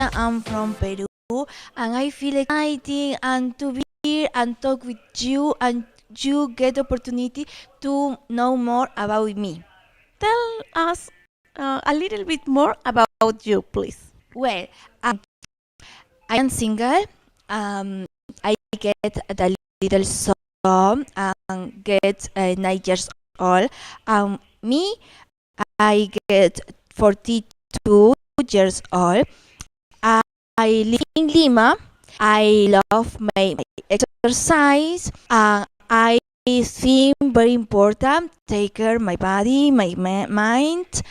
I'm from Peru, and I feel excited and to be here and talk with you, and you get opportunity to know more about me. Tell us a little bit more about you, please. Well, I am single. Um, I get a little son and get 9 years old. Me, I get 42 years old. I live in Lima. I love my exercise. I think very important take care my body, my mind.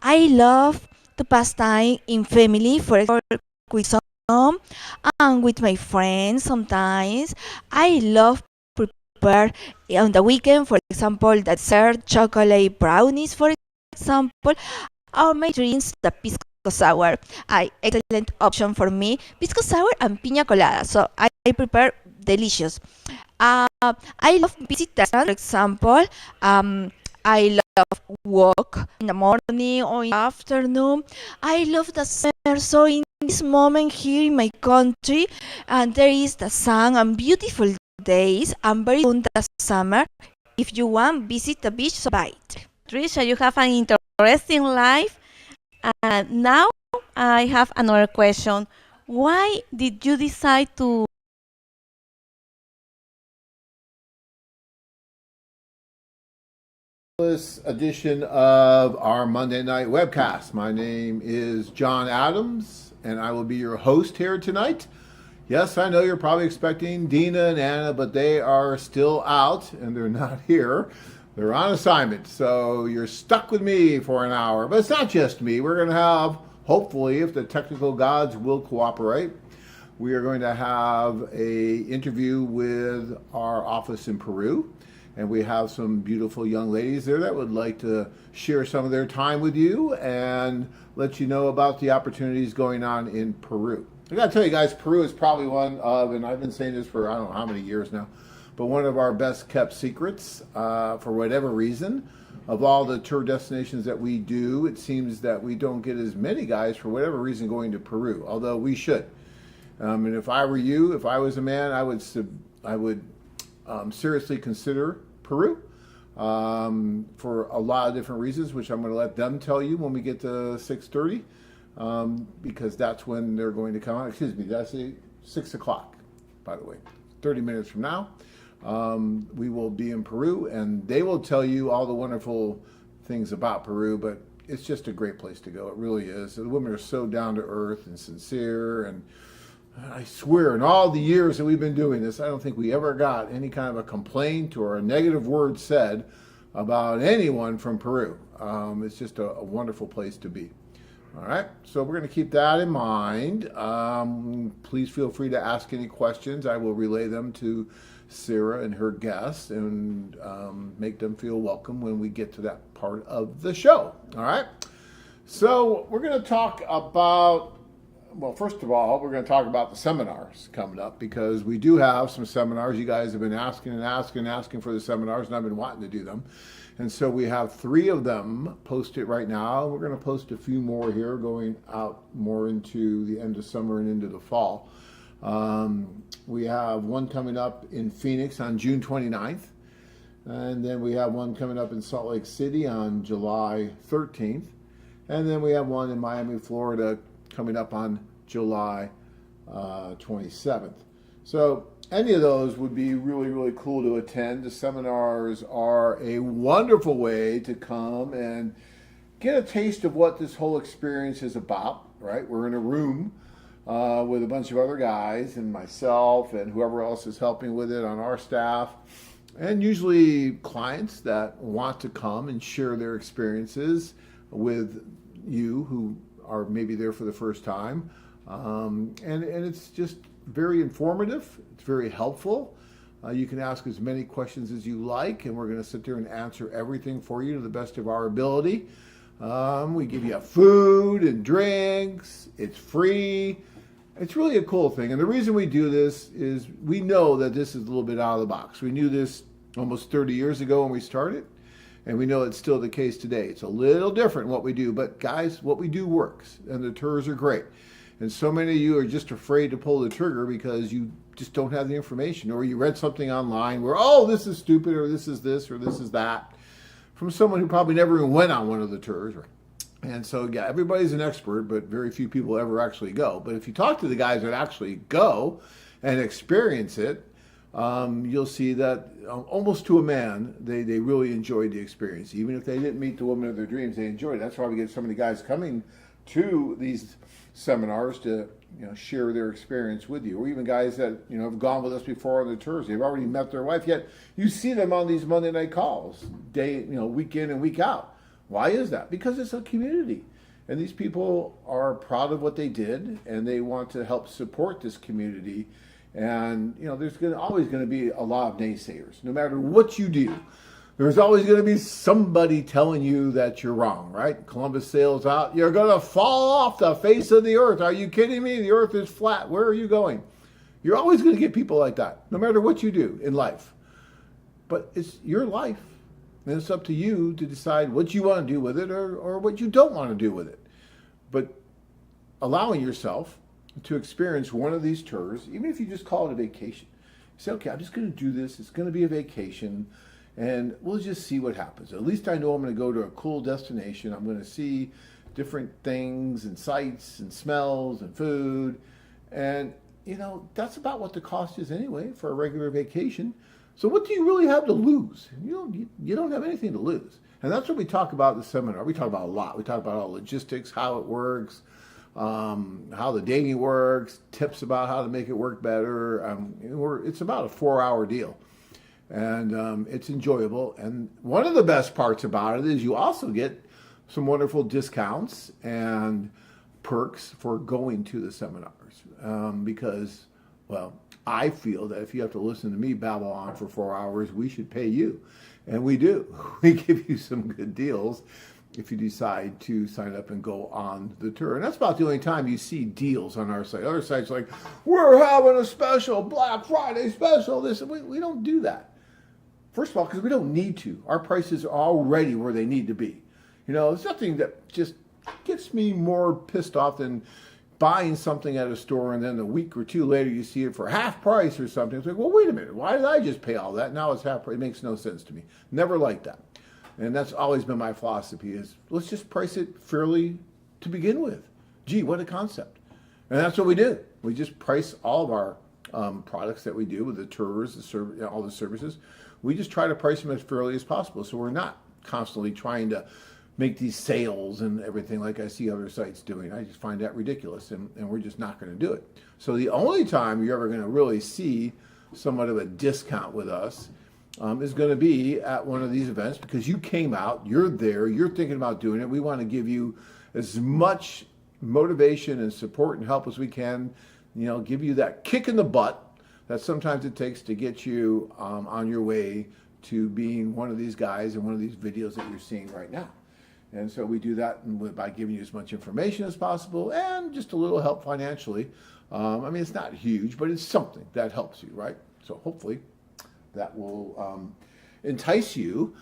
I love to pass time in family, for example, with some and with my friends sometimes. I love prepare on the weekend, for example, the dessert, chocolate brownies, for example, or my drinks, the pisco sour. Excellent option for me. Pisco sour and piña colada. So I prepare delicious. I love visit restaurants, for example. I love walk in the morning or in the afternoon. I love the summer. So in this moment here in my country, and there is the sun and beautiful days and very soon the summer. If you want, visit the beach, so bite. Trisha, you have an interesting life. And now I have another question. Why did you decide to This edition of our Monday night webcast. My name is John Adams, and I will be your host here tonight. Yes, I know you're probably expecting Dina and Anna, but they are still out and they're not here. They're on assignment, so you're stuck with me for an hour. But it's not just me. We're going to have, hopefully, if the technical gods will cooperate, we are going to have a interview with our office in Peru. And we have some beautiful young ladies there that would like to share some of their time with you and let you know about the opportunities going on in Peru. I gotta tell you guys, Peru is probably one of, and I've been saying this for I don't know how many years now, but one of our best kept secrets for whatever reason. Of all the tour destinations that we do, it seems that we don't get as many guys for whatever reason going to Peru, although we should. And if I were you, if I was a man, I would seriously consider Peru for a lot of different reasons, which I'm going to let them tell you when we get to 6:30, because that's when they're going to come out. Excuse me, that's 6 o'clock, by the way. 30 minutes from now, we will be in Peru, and they will tell you all the wonderful things about Peru, but it's just a great place to go. It really is. The women are so down to earth and sincere, and I swear, in all the years that we've been doing this, I don't think we ever got any kind of a complaint or a negative word said about anyone from Peru. It's just a wonderful place to be. All right, so we're going to keep that in mind. Please feel free to ask any questions. I will relay them to Sarah and her guests and make them feel welcome when we get to that part of the show. All right, so we're going to talk about, well, first of all, we're going to talk about the seminars coming up, because we do have some seminars. You guys have been asking for the seminars, and I've been wanting to do them. And so we have 3 of them posted right now. We're going to post a few more here going out more into the end of summer and into the fall. We have one coming up in Phoenix on June 29th. And then we have one coming up in Salt Lake City on July 13th. And then we have one in Miami, Florida, coming up on July 27th. So any of those would be really, really cool to attend. The seminars are a wonderful way to come and get a taste of what this whole experience is about, right? We're in a room with a bunch of other guys and myself and whoever else is helping with it on our staff, and usually clients that want to come and share their experiences with you who are maybe there for the first time. And it's just very informative. It's very helpful. You can ask as many questions as you like, and we're going to sit there and answer everything for you to the best of our ability. We give you food and drinks. It's free. It's really a cool thing. And the reason we do this is we know that this is a little bit out of the box. We knew this almost 30 years ago when we started, and we know it's still the case today. It's a little different what we do, but guys, what we do works, and the tours are great. And so many of you are just afraid to pull the trigger because you just don't have the information, or you read something online where, oh, this is stupid, or this is this, or this is that, from someone who probably never even went on one of the tours. And so, yeah, everybody's an expert, but very few people ever actually go. But if you talk to the guys that actually go and experience it, you'll see that almost to a man, they really enjoyed the experience. Even if they didn't meet the woman of their dreams, they enjoyed it. That's why we get so many guys coming to these seminars to share their experience with you, or even guys that have gone with us before on the tours. They've already met their wife, yet you see them on these Monday night calls, week in and week out. Why is that? Because it's a community, and these people are proud of what they did, and they want to help support this community. And there's always going to be a lot of naysayers, no matter what you do. There's always going to be somebody telling you that you're wrong, right? Columbus sails out. You're going to fall off the face of the earth. Are you kidding me? The earth is flat. Where are you going? You're always going to get people like that, no matter what you do in life. But it's your life, and it's up to you to decide what you want to do with it, or what you don't want to do with it. But allowing yourself to experience one of these tours, even if you just call it a vacation. You say, okay, I'm just going to do this. It's going to be a vacation. And we'll just see what happens. At least I know I'm going to go to a cool destination. I'm going to see different things and sights and smells and food. And, that's about what the cost is anyway for a regular vacation. So what do you really have to lose? You don't have anything to lose. And that's what we talk about in the seminar. We talk about a lot. We talk about all logistics, how it works, how the dating works, tips about how to make it work better. It's about a 4-hour deal. And it's enjoyable. And one of the best parts about it is you also get some wonderful discounts and perks for going to the seminars. Because, well, I feel that if you have to listen to me babble on for 4 hours, we should pay you. And we do. We give you some good deals if you decide to sign up and go on the tour. And that's about the only time you see deals on our site. Other sites like, we're having a special Black Friday special. We don't do that. First of all, because we don't need to. Our prices are already where they need to be. There's nothing that just gets me more pissed off than buying something at a store and then a week or two later you see it for half price or something. It's like, well, wait a minute. Why did I just pay all that? Now it's half price. It makes no sense to me. Never liked that. And that's always been my philosophy is let's just price it fairly to begin with. Gee, what a concept. And that's what we do. We just price all of our products that we do with the tours, all the services. We just try to price them as fairly as possible. So we're not constantly trying to make these sales and everything like I see other sites doing. I just find that ridiculous, and we're just not going to do it. So the only time you're ever going to really see somewhat of a discount with us is going to be at one of these events, because you came out, you're there, you're thinking about doing it. We want to give you as much motivation and support and help as we can, give you that kick in the butt that sometimes it takes to get you on your way to being one of these guys in one of these videos that you're seeing right now. And so we do that by giving you as much information as possible and just a little help financially. It's not huge, but it's something that helps you, right? So hopefully that will entice you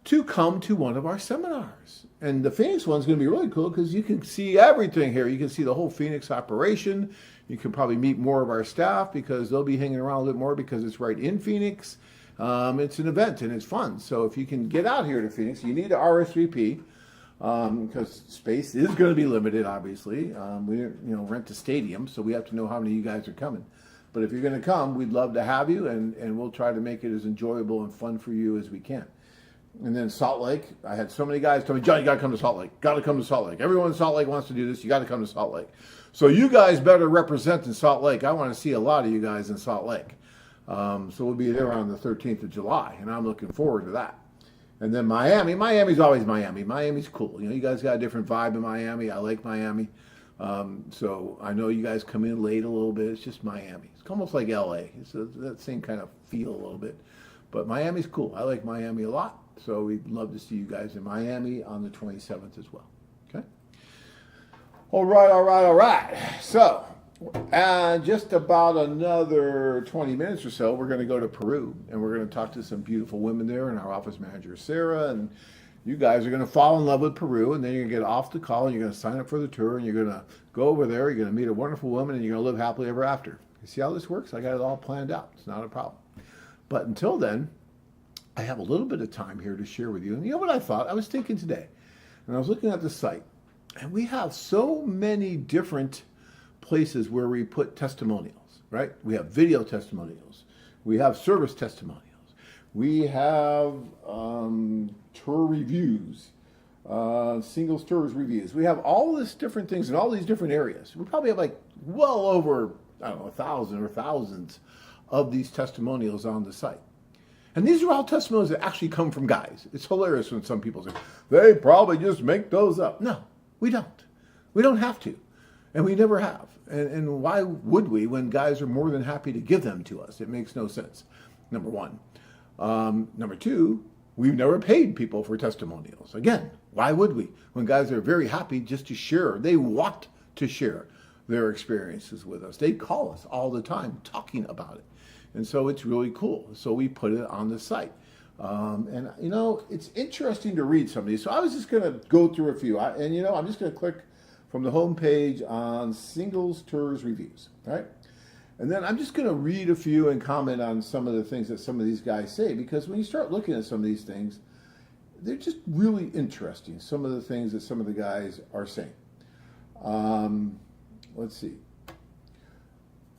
to come to one of our seminars. And the Phoenix one's going to be really cool because you can see everything here. You can see the whole Phoenix operation. You can probably meet more of our staff because they'll be hanging around a little more because it's right in Phoenix. It's an event and it's fun. So if you can get out here to Phoenix, you need to RSVP because space is going to be limited, obviously. We rent the stadium, so we have to know how many of you guys are coming. But if you're going to come, we'd love to have you, and we'll try to make it as enjoyable and fun for you as we can. And then Salt Lake, I had so many guys tell me, John, you got to come to Salt Lake. Got to come to Salt Lake. Everyone in Salt Lake wants to do this. You got to come to Salt Lake. So you guys better represent in Salt Lake. I want to see a lot of you guys in Salt Lake. So we'll be there on the 13th of July, and I'm looking forward to that. And then Miami. Miami's always Miami. Miami's cool. You guys got a different vibe in Miami. I like Miami. So I know you guys come in late a little bit. It's just Miami. It's almost like LA. It's that same kind of feel a little bit. But Miami's cool. I like Miami a lot. So we'd love to see you guys in Miami on the 27th as well. Okay? All right. So, just about another 20 minutes or so, we're going to go to Peru. And we're going to talk to some beautiful women there and our office manager, Sarah, and you guys are going to fall in love with Peru, and then you're going to get off the call, and you're going to sign up for the tour, and you're going to go over there, you're going to meet a wonderful woman, and you're going to live happily ever after. You see how this works? I got it all planned out. It's not a problem. But until then, I have a little bit of time here to share with you. And you know what I thought? I was thinking today, and I was looking at the site, and we have so many different places where we put testimonials, right? We have video testimonials. We have service testimonials. We have tour reviews, singles tours reviews. We have all these different things in all these different areas. We probably have like well over, I don't know, 1,000 or thousands of these testimonials on the site. And these are all testimonials that actually come from guys. It's hilarious when some people say, they probably just make those up. No, we don't. We don't have to. And we never have. And why would we when guys are more than happy to give them to us? It makes no sense, number one. Number two, we've never paid people for testimonials. Again, why would we? When guys are very happy just to share, they want to share their experiences with us. They call us all the time talking about it. And so it's really cool. So we put it on the site. And, you know, it's interesting to read some of these. So I was just going to go through a few. And, you know, I'm just going to click from the home page on Singles Tours Reviews, right? And then I'm just going to read a few and comment on some of the things that some of these guys say, because when you start looking at some of these things, they're just really interesting, some of the things that some of the guys are saying. Let's see.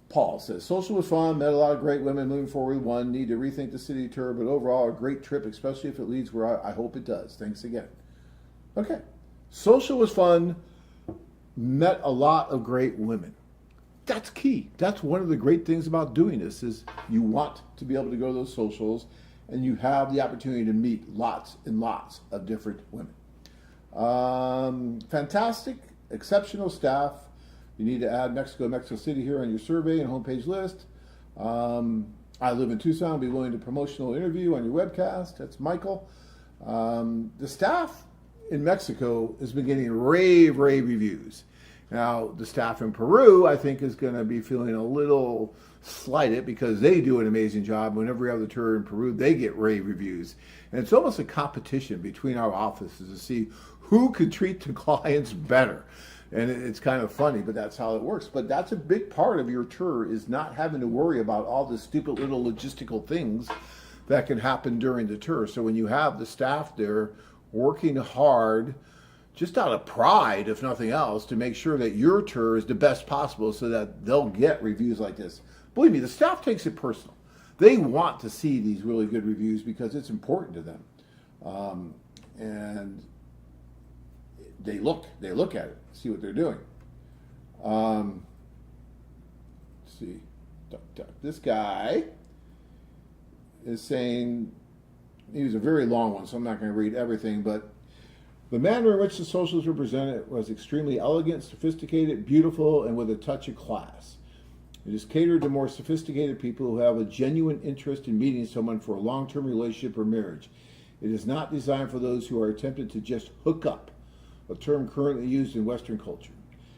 Paul says, social was fun, met a lot of great women, moving forward one, need to rethink the city tour, but overall a great trip, especially if it leads where I hope it does. Thanks again. Okay. Social was fun, met a lot of great women. That's key. That's one of the great things about doing this is you want to be able to go to those socials and you have the opportunity to meet lots and lots of different women. Fantastic, exceptional staff. You need to add Mexico City here on your survey and homepage list. I live in Tucson, be willing to promotional interview on your webcast. That's Michael. The staff in Mexico has been getting rave reviews. Now, the staff in Peru, I think, is going to be feeling a little slighted because they do an amazing job. Whenever we have the tour in Peru, they get rave reviews. And it's almost a competition between our offices to see who could treat the clients better. And it's kind of funny, but that's how it works. But that's a big part of your tour is not having to worry about all the stupid little logistical things that can happen during the tour. So when you have the staff there working hard, just out of pride, if nothing else, to make sure that your tour is the best possible so that they'll get reviews like this. Believe me, the staff takes it personal. They want to see these really good reviews because it's important to them. And they look at it, see what they're doing. Let's see. This guy is saying, he was a very long one, so I'm not going to read everything, but the manner in which the socials were presented was extremely elegant, sophisticated, beautiful, and with a touch of class. It is catered to more sophisticated people who have a genuine interest in meeting someone for a long-term relationship or marriage. It is not designed for those who are tempted to just hook up, a term currently used in Western culture.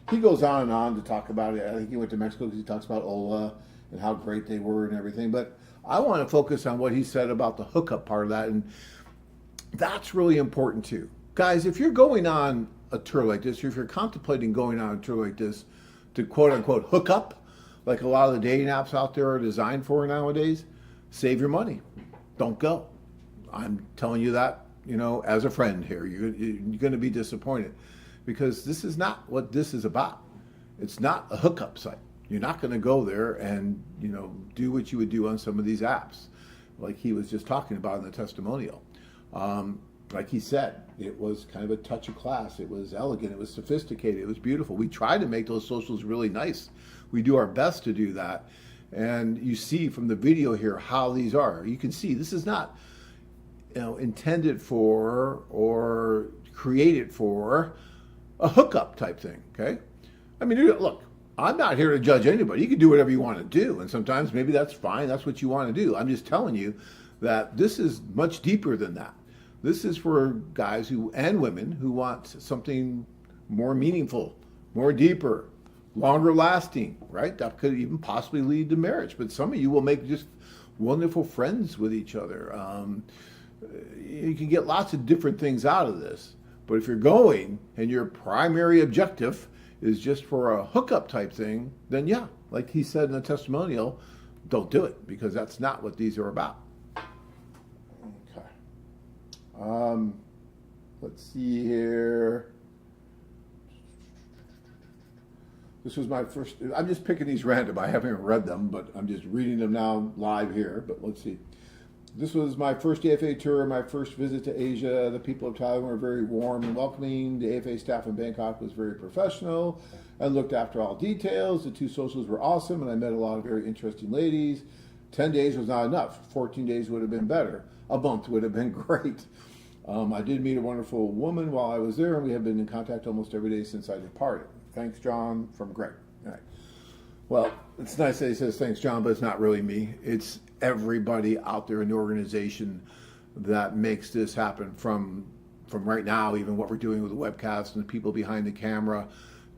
He goes on and on to talk about it. I think he went to Mexico because he talks about Ola and how great they were and everything. But I want to focus on what he said about the hookup part of that. And that's really important too. Guys, if you're going on a tour like this, or if you're contemplating going on a tour like this to quote unquote hook up, like a lot of the dating apps out there are designed for nowadays, save your money. Don't go. I'm telling you that, you know, as a friend here. You're going to be disappointed because this is not what this is about. It's not a hookup site. You're not going to go there and, you know, do what you would do on some of these apps, like he was just talking about in the testimonial. Like he said, it was kind of a touch of class. It was elegant. It was sophisticated. It was beautiful. We try to make those socials really nice. We do our best to do that. And you see from the video here how these are. You can see this is not, you know, intended for or created for a hookup type thing, okay? I mean, look, I'm not here to judge anybody. You can do whatever you want to do. And sometimes maybe that's fine. That's what you want to do. I'm just telling you that this is much deeper than that. This is for guys who and women who want something more meaningful, more deeper, longer lasting, right? That could even possibly lead to marriage. But some of you will make just wonderful friends with each other. You can get lots of different things out of this. But if you're going and your primary objective is just for a hookup type thing, then yeah, like he said in the testimonial, don't do it, because that's not what these are about. Okay. Let's see here. This was my first, I'm just picking these random. I haven't even read them, but I'm just reading them now live here. But let's see. This was my first AFA tour, my first visit to Asia. The people of Thailand were very warm and welcoming. The AFA staff in Bangkok was very professional and looked after all details. The 2 socials were awesome, and I met a lot of very interesting ladies. 10 days was not enough. 14 days would have been better. A month would have been great. I did meet a wonderful woman while I was there, and we have been in contact almost every day since I departed. Thanks, John, from Greg. All right. Well, it's nice that he says thanks, John, but it's not really me. It's everybody out there in the organization that makes this happen, from right now, even what we're doing with the webcast and the people behind the camera,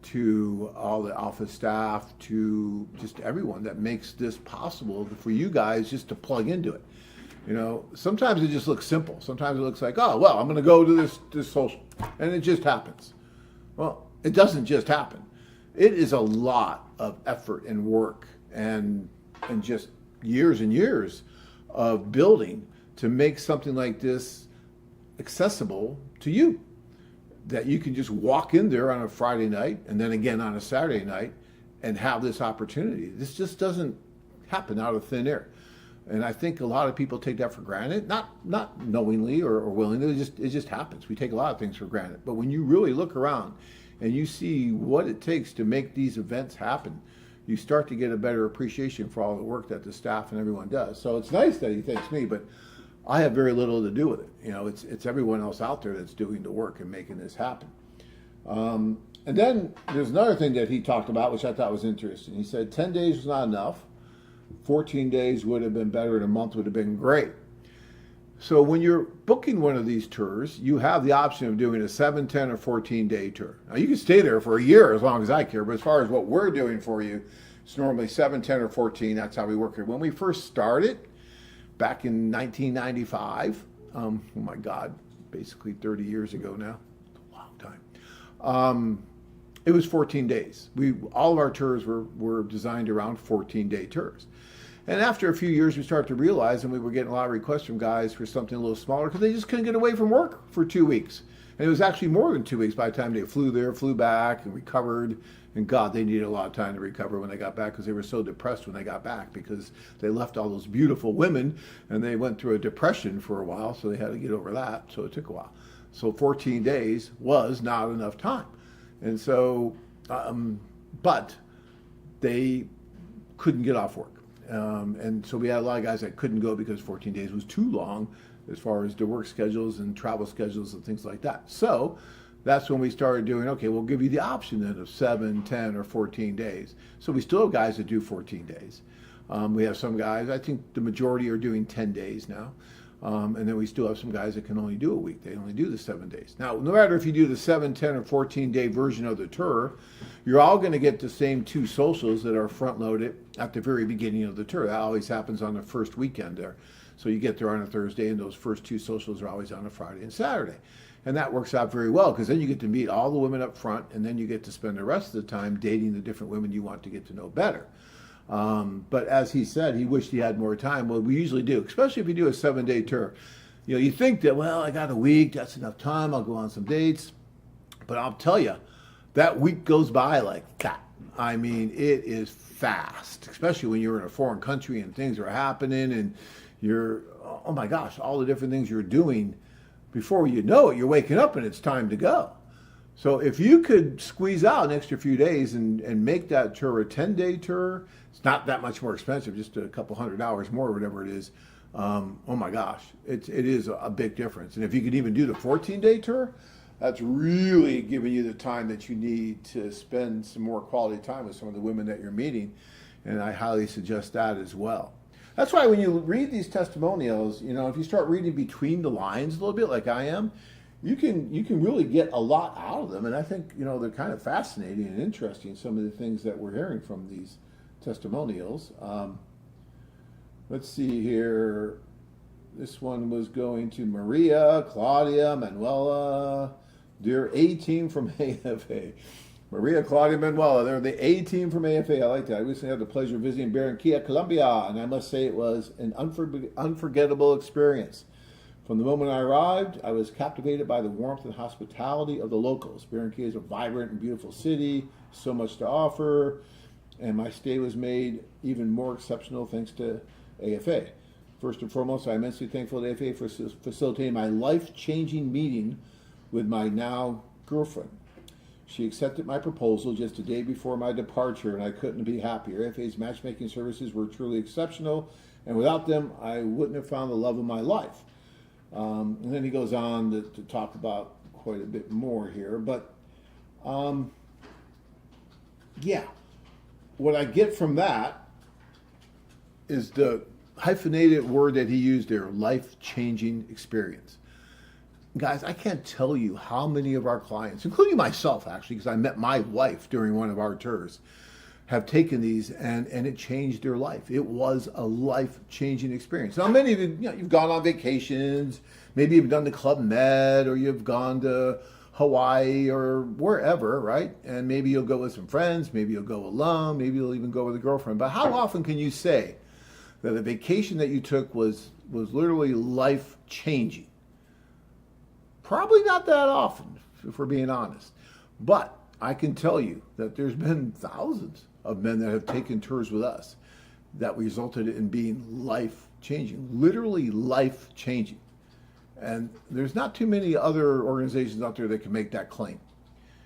to all the office staff, to just everyone that makes this possible for you guys just to plug into it. You know, sometimes it just looks simple. Sometimes it looks like, oh, well, I'm going to go to this social, and it just happens. Well, it doesn't just happen. It is a lot of effort and work and just years and years of building to make something like this accessible to you, that you can just walk in there on a Friday night and then again on a Saturday night and have this opportunity. This just doesn't happen out of thin air. And I think a lot of people take that for granted, not knowingly or willingly. It just happens. We take a lot of things for granted. But when you really look around and you see what it takes to make these events happen, you start to get a better appreciation for all the work that the staff and everyone does. So it's nice that he thanks me, but I have very little to do with it. You know, it's everyone else out there that's doing the work and making this happen. And then there's another thing that he talked about, which I thought was interesting. He said 10 days was not enough. 14 days would have been better, and a month would have been great. So when you're booking one of these tours, you have the option of doing a 7, 10, or 14-day tour. Now, you can stay there for a year as long as I care, but as far as what we're doing for you, it's normally 7, 10, or 14. That's how we work here. When we first started, back in 1995, oh my God, basically 30 years ago now, a long time, it was 14 days. All of our tours were designed around 14-day tours. And after a few years, we started to realize, and we were getting a lot of requests from guys for something a little smaller because they just couldn't get away from work for 2 weeks. And it was actually more than 2 weeks by the time they flew there, flew back, and recovered. And God, they needed a lot of time to recover when they got back, because they were so depressed when they got back, because they left all those beautiful women and they went through a depression for a while, so they had to get over that. So it took a while. So 14 days was not enough time. And so, but they couldn't get off work. And so we had a lot of guys that couldn't go because 14 days was too long as far as their work schedules and travel schedules and things like that. So that's when we started doing, okay, we'll give you the option then of 7, 10, or 14 days. So we still have guys that do 14 days. We have some guys, I think the majority are doing 10 days now. And then we still have some guys that can only do a week. They only do the 7 days. Now, no matter if you do the 7, 10, or 14-day version of the tour, you're all going to get the same 2 socials that are front-loaded at the very beginning of the tour. That always happens on the first weekend there. So you get there on a Thursday, and those first 2 socials are always on a Friday and Saturday. And that works out very well, because then you get to meet all the women up front, and then you get to spend the rest of the time dating the different women you want to get to know better. But as he said, he wished he had more time. Well, we usually do, especially if you do a 7-day tour. You know, you think that, well, I got a week, that's enough time, I'll go on some dates. But I'll tell you, that week goes by like that. I mean, it is fast, especially when you're in a foreign country and things are happening and you're, oh my gosh, all the different things you're doing. Before you know it, you're waking up and it's time to go. So if you could squeeze out an extra few days and make that tour a 10-day tour, it's not that much more expensive, just a couple $100 more, or whatever it is. Oh my gosh, it is a big difference. And if you could even do the 14-day tour, that's really giving you the time that you need to spend some more quality time with some of the women that you're meeting. And I highly suggest that as well. That's why when you read these testimonials, you know, if you start reading between the lines a little bit like I am, you can really get a lot out of them. And I think, you know, they're kind of fascinating and interesting, some of the things that we're hearing from these testimonials. Let's see here. This one was going to Maria, Claudia, Manuela. Dear A team from AFA. Maria, Claudia, Manuela. They're the A team from AFA. I like that. I recently had the pleasure of visiting Barranquilla, Colombia, and I must say it was an unforgettable experience. From the moment I arrived, I was captivated by the warmth and hospitality of the locals. Barranquilla is a vibrant and beautiful city, so much to offer, and my stay was made even more exceptional thanks to AFA. First and foremost, I'm immensely thankful to AFA for facilitating my life-changing meeting with my now girlfriend. She accepted my proposal just a day before my departure, and I couldn't be happier. AFA's matchmaking services were truly exceptional, and without them, I wouldn't have found the love of my life. And then he goes on to talk about quite a bit more here. But, yeah, what I get from that is the hyphenated word that he used there, life-changing experience. Guys, I can't tell you how many of our clients, including myself actually, because I met my wife during one of our tours, have taken these and it changed their life. It was a life-changing experience. Now, many of you, you've gone on vacations, maybe you've done the Club Med, or you've gone to Hawaii or wherever, right? And maybe you'll go with some friends, maybe you'll go alone, maybe you'll even go with a girlfriend. But how often can you say that a vacation that you took was literally life-changing? Probably not that often, if we're being honest. But I can tell you that there's been thousands of men that have taken tours with us that resulted in being life-changing, literally life-changing. And there's not too many other organizations out there that can make that claim.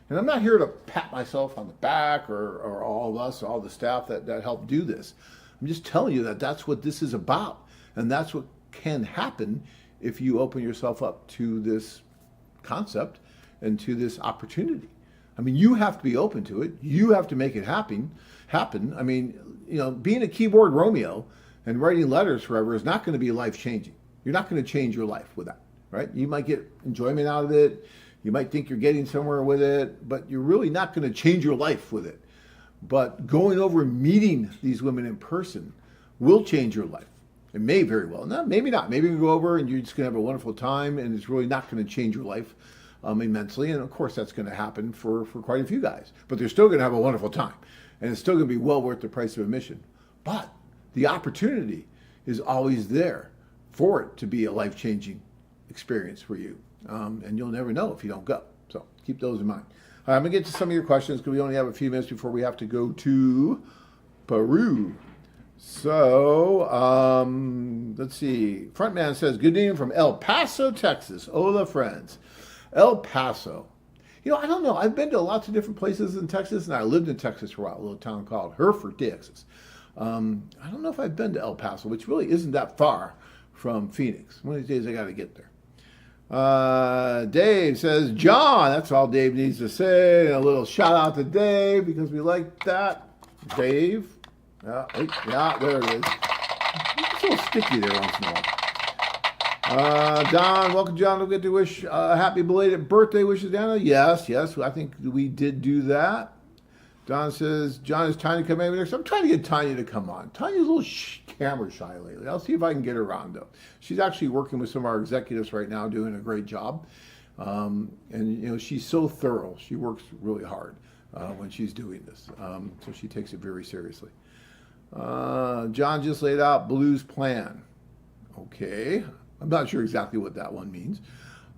And I'm not here to pat myself on the back or all of us, all the staff that helped do this. I'm just telling you that that's what this is about. And that's what can happen if you open yourself up to this concept and to this opportunity. I mean, you have to be open to it. You have to make it happen. I mean, being a keyboard Romeo and writing letters forever is not going to be life-changing. You're not going to change your life with that, right? You might get enjoyment out of it. You might think you're getting somewhere with it, but you're really not going to change your life with it. But going over and meeting these women in person will change your life. It may very well. No, maybe not. Maybe you go over and you're just going to have a wonderful time, and it's really not going to change your life immensely. And of course, that's going to happen for quite a few guys. But they're still going to have a wonderful time, and it's still going to be well worth the price of admission. But the opportunity is always there for it to be a life-changing experience for you. And you'll never know if you don't go. So keep those in mind. All right, I'm going to get to some of your questions because we only have a few minutes before we have to go to Peru. So, let's see. Frontman says, good evening from El Paso, Texas. Hola, friends. El Paso. I don't know. I've been to lots of different places in Texas, and I lived in Texas for a while, a little town called Hereford, Texas. I don't know if I've been to El Paso, which really isn't that far from Phoenix. One of these days I got to get there. Dave says, John. That's all Dave needs to say. A little shout out to Dave because we like that. Dave. Yeah, there it is. It's a little sticky there once in a while. Don, welcome, John. Don't get to wish happy belated birthday wishes, Dana. Yes, I think we did do that. Don says, John, is Tanya coming over next? I'm trying to get Tanya to come on. Tanya's a little camera shy lately. I'll see if I can get her on, though. She's actually working with some of our executives right now, doing a great job. And she's so thorough. She works really hard when she's doing this. So she takes it very seriously. John just laid out Blue's plan. Okay. I'm not sure exactly what that one means.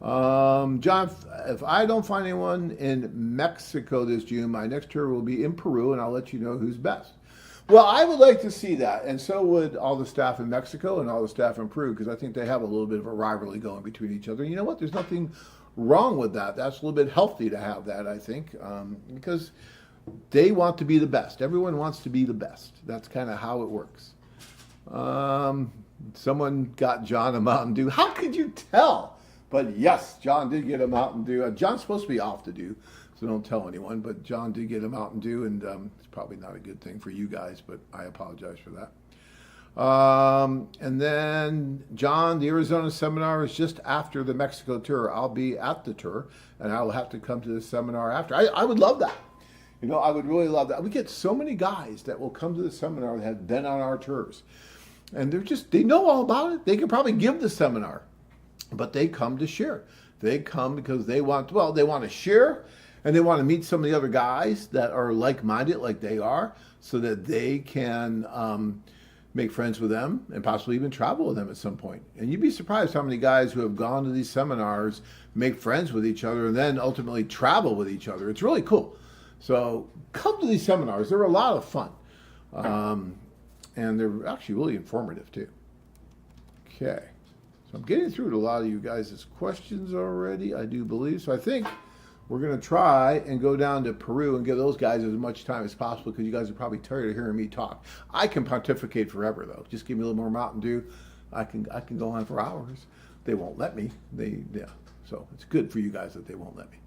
John, if I don't find anyone in Mexico this June, my next tour will be in Peru, and I'll let you know who's best. Well, I would like to see that, and so would all the staff in Mexico and all the staff in Peru, because I think they have a little bit of a rivalry going between each other. And you know what? There's nothing wrong with that. That's a little bit healthy to have that, I think, because they want to be the best. Everyone wants to be the best. That's kind of how it works. Someone got John a Mountain Dew. How could you tell? But yes, John did get a Mountain Dew. John's supposed to be off to do, so don't tell anyone. But John did get a Mountain Dew, and it's probably not a good thing for you guys, but I apologize for that. And then John, the Arizona seminar is just after the Mexico tour. I'll be at the tour, and I'll have to come to the seminar after. I would love that. I would really love that. We get so many guys that will come to the seminar that have been on our tours. and they know all about it. They could probably give the seminar, but they come to share. They come because they want to share, and they want to meet some of the other guys that are like-minded like they are, so that they can make friends with them and possibly even travel with them at some point. And you'd be surprised how many guys who have gone to these seminars make friends with each other and then ultimately travel with each other. It's really cool. So come to these seminars. They're a lot of fun. And they're actually really informative too. Okay. So I'm getting through to a lot of you guys' questions already, I do believe. So I think we're going to try and go down to Peru and give those guys as much time as possible, because you guys are probably tired of hearing me talk. I can pontificate forever, though. Just give me a little more Mountain Dew. I can go on for hours. They won't let me. So it's good for you guys that they won't let me.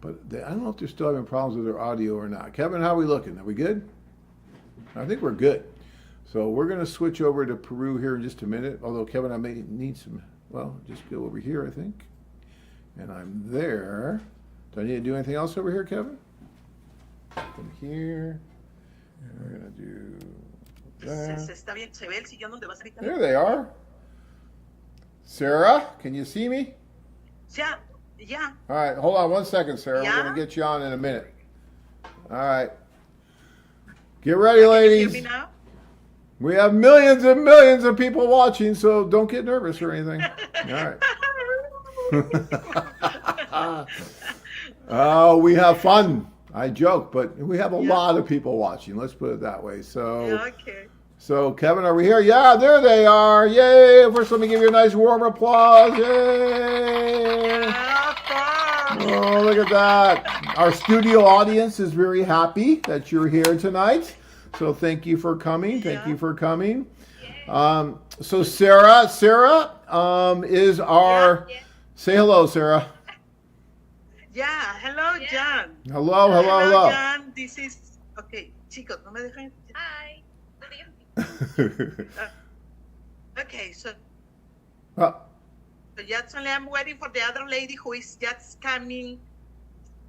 But I don't know if they're still having problems with their audio or not. Kevin, how are we looking? Are we good? I think we're good. So we're going to switch over to Peru here in just a minute. Although, Kevin, I may need some, just go over here, I think. And I'm there. Do I need to do anything else over here, Kevin? From here. And we're going to do that. There they are. Sarah, can you see me? Yeah. All right, hold on one second, Sarah. Yeah? We're going to get you on in a minute. All right. Get ready, ladies. Can you hear me now? We have millions and millions of people watching, so don't get nervous or anything. All right. Oh, we have fun. I joke, but we have a lot of people watching. Let's put it that way. Okay. So, Kevin, are we here? Yeah, there they are. Yay. First, let me give you a nice warm applause. Yay. Oh, look at that. Our studio audience is very happy that you're here tonight. So thank you for coming. Thank you for coming. So Sarah is our... Say hello, Sarah. Yeah, hello, John. Hello. John. This is... Okay, chicos, no me dejan... Hi. Good evening. Okay, so Uh, just only I'm waiting for the other lady who is just coming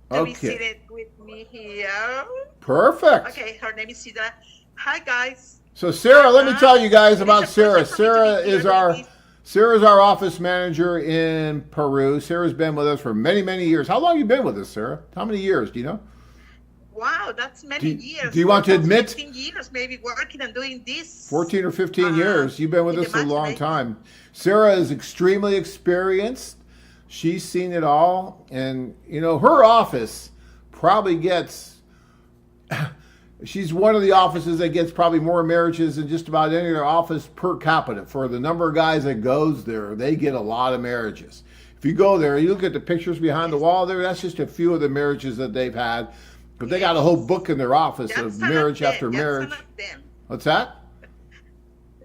to be okay. seated with me here. Perfect. Okay, her name is Sidra. Hi, guys. So Sarah, let me tell you guys about It's a Sarah. pleasure for me to be here, Sarah's our office manager in Peru. Sarah's been with us for many, many years. How long have you been with us, Sarah? How many years? Do you know? Wow, that's many years. Do you want to admit? 15 years maybe working and doing this. 14 or 15 years. You've been with us a long time. Sarah is extremely experienced. She's seen it all. And, her office probably gets... She's one of the offices that gets probably more marriages than just about any other office per capita. For the number of guys that goes there, they get a lot of marriages. If you go there, you look at the pictures behind the wall there, that's just a few of the marriages that they've had. But they got a whole book in their office of marriage after marriage. What's that?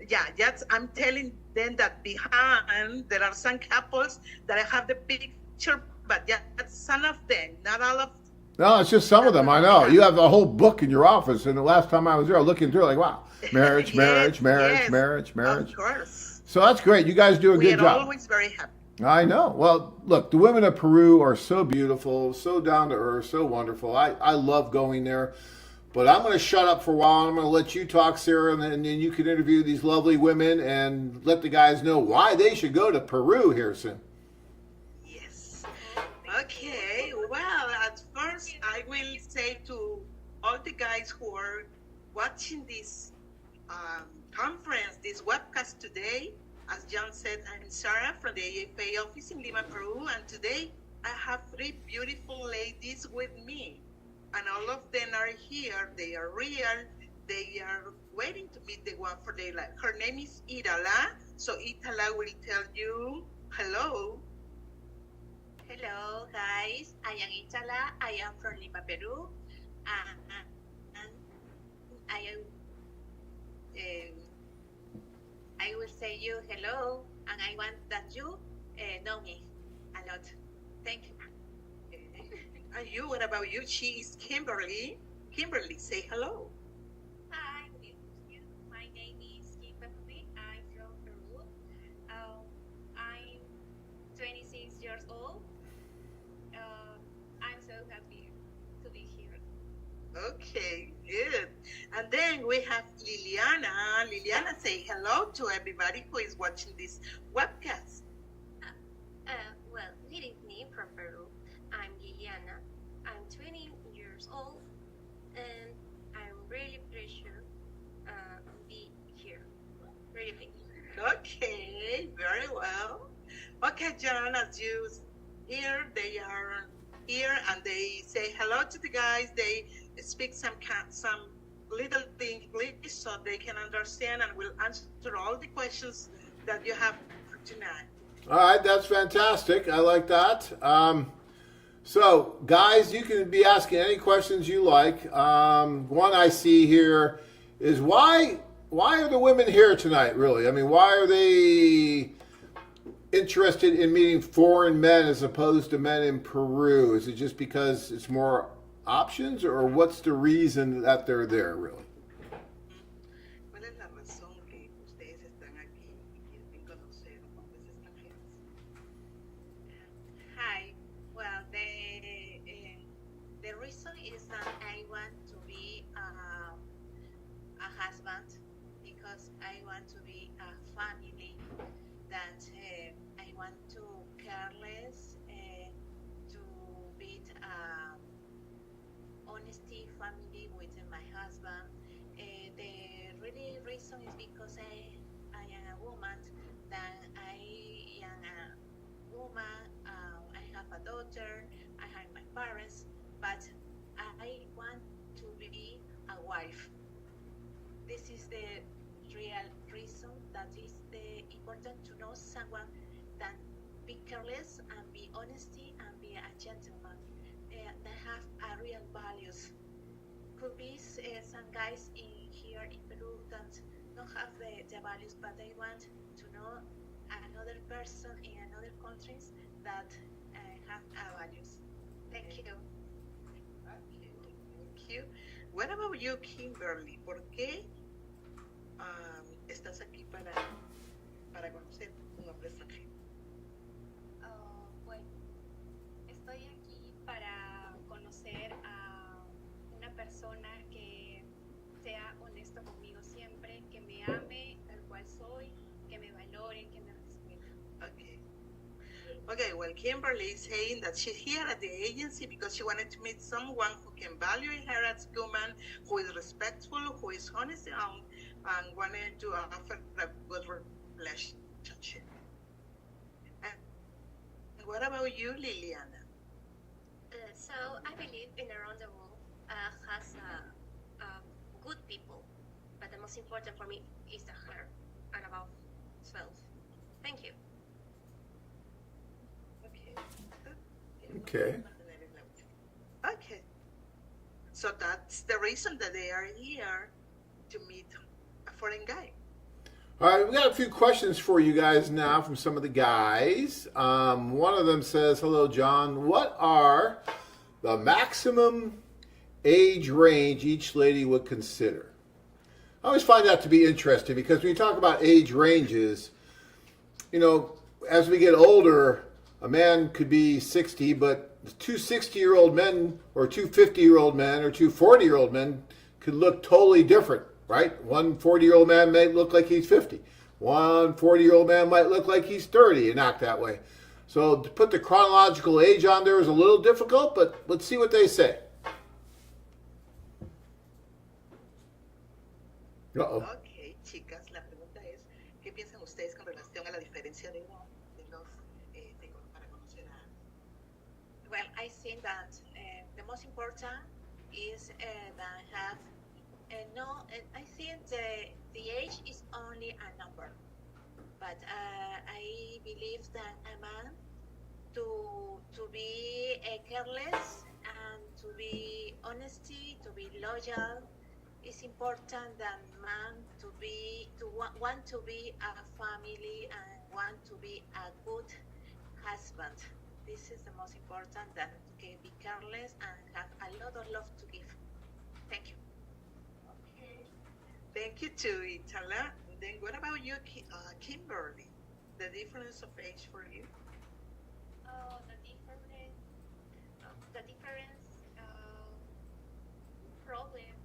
Yeah, I'm telling them that behind there are some couples that I have the picture, but that's some of them, not all of them. No, it's just some of them, I know. You have a whole book in your office, and the last time I was there, looking through, like, wow, marriage. Of course. So that's great. You guys do a good job. We are always very happy. I know. Well, look, the women of Peru are so beautiful, so down to earth, so wonderful. I love going there. But I'm going to shut up for a while. I'm going to let you talk, Sarah, and then you can interview these lovely women and let the guys know why they should go to Peru here soon. Yes. Okay. Well, at first, I will say to all the guys who are watching this conference, this webcast today, as John said, I'm Sarah from the AFA office in Lima, Peru, and today I have 3 beautiful ladies with me. And all of them are here. They are real. They are waiting to meet the one for their life. Her name is Itala. So Itala will tell you hello. Hello, guys. I am Itala. I am from Lima, Peru. And I will say you hello, and I want that you know me a lot. Thank you. And you, what about you? She is Kimberly. Kimberly, say hello. Hi, good evening. My name is Kimberly. I'm from Peru. I'm 26 years old. I'm so happy to be here. Okay, good. And then we have Liliana. Liliana, say hello to everybody who is watching this webcast. Well, good evening from Peru. I'm Liliana. I'm 20 years old, and I'm really pleasure be here. Really. Okay, very well. Okay, John, as you hear, they are here and they say hello to the guys. They speak some little thing English so they can understand and will answer all the questions that you have for tonight. All right, that's fantastic. I like that. So, guys, you can be asking any questions you like. One I see here is why are the women here tonight? Really, I mean, why are they interested in meeting foreign men as opposed to men in Peru? Is it just because it's more options, or what's the reason that they're there? Really? ¿Cuál es la razón que ustedes están aquí y quieren conocer hombres extranjeros? Hi. Well, the reason is that I want to be a husband because I want to be a family. That I want to care less, to be honesty family with my husband. The really reason is because I am a woman. That I am a woman. I have a daughter. I have my parents, but I want to be a wife. This is the real reason that is the important to know someone that be careless and be honesty and be a gentleman. That have a real values. Could be some guys in here in Peru that don't have the values, but they want to know another person in another countries that have values. Thank you. Okay, thank you. What about you, Kimberly? ¿Por qué estás aquí para conocer un hombre extranjero? Bueno, estoy aquí para conocer a una persona que sea honesto conmigo siempre, que me ame tal cual soy, que me valoren, que me respeten. Okay. Okay, well, Kimberly is saying that she's here at the agency because she wanted to meet someone who can value her as a woman, who is respectful, who is honest, and wanted to offer a good relationship. And what about you, Liliana? So I believe in around the world has good people, but the most important for me is the heart and about 12. Thank you. Okay. Okay. So that's the reason that they are here to meet a foreign guy. All right, we got a few questions for you guys now from some of the guys. One of them says, "Hello, John. What are the maximum age range each lady would consider?" I always find that to be interesting because when you talk about age ranges, you know, as we get older, a man could be 60, but two 60-year-old men or two 50-year-old men or two 40-year-old men could look totally different, right? One 40-year-old man may look like he's 50. One 40-year-old man might look like he's 30 and act that way. So to put the chronological age on there is a little difficult, but let's see what they say. Uh-oh. Ok, chicas, la pregunta es, ¿qué piensan ustedes con relación a la diferencia de para conocer a... Well, I think that the most important is that have no. I think the age is only a number, but I believe that a man to be careless and to be honesty, to be loyal. It's important that man want to be a family and want to be a good husband. This is the most important, that can be careless and have a lot of love to give. Thank you. Okay. Thank you to Itala. Then what about you, Kimberly? The difference of age for you? The difference problem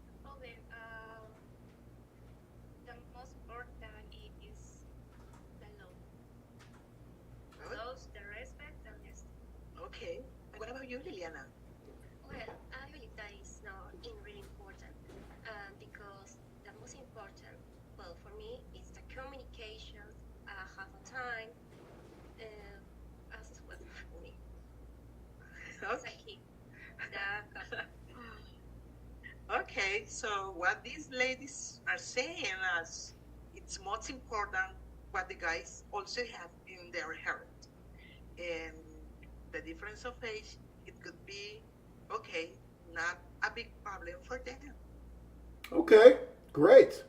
Okay. And what about you, Liliana? Well, I believe that is not really important because the most important, well, for me, is the communication, half the time, as well for me. It's a Okay. key. The Okay, so what these ladies are saying is it's most important what the guys also have in their heart. And the difference of age, it could be, okay, not a big problem for them. Okay, great.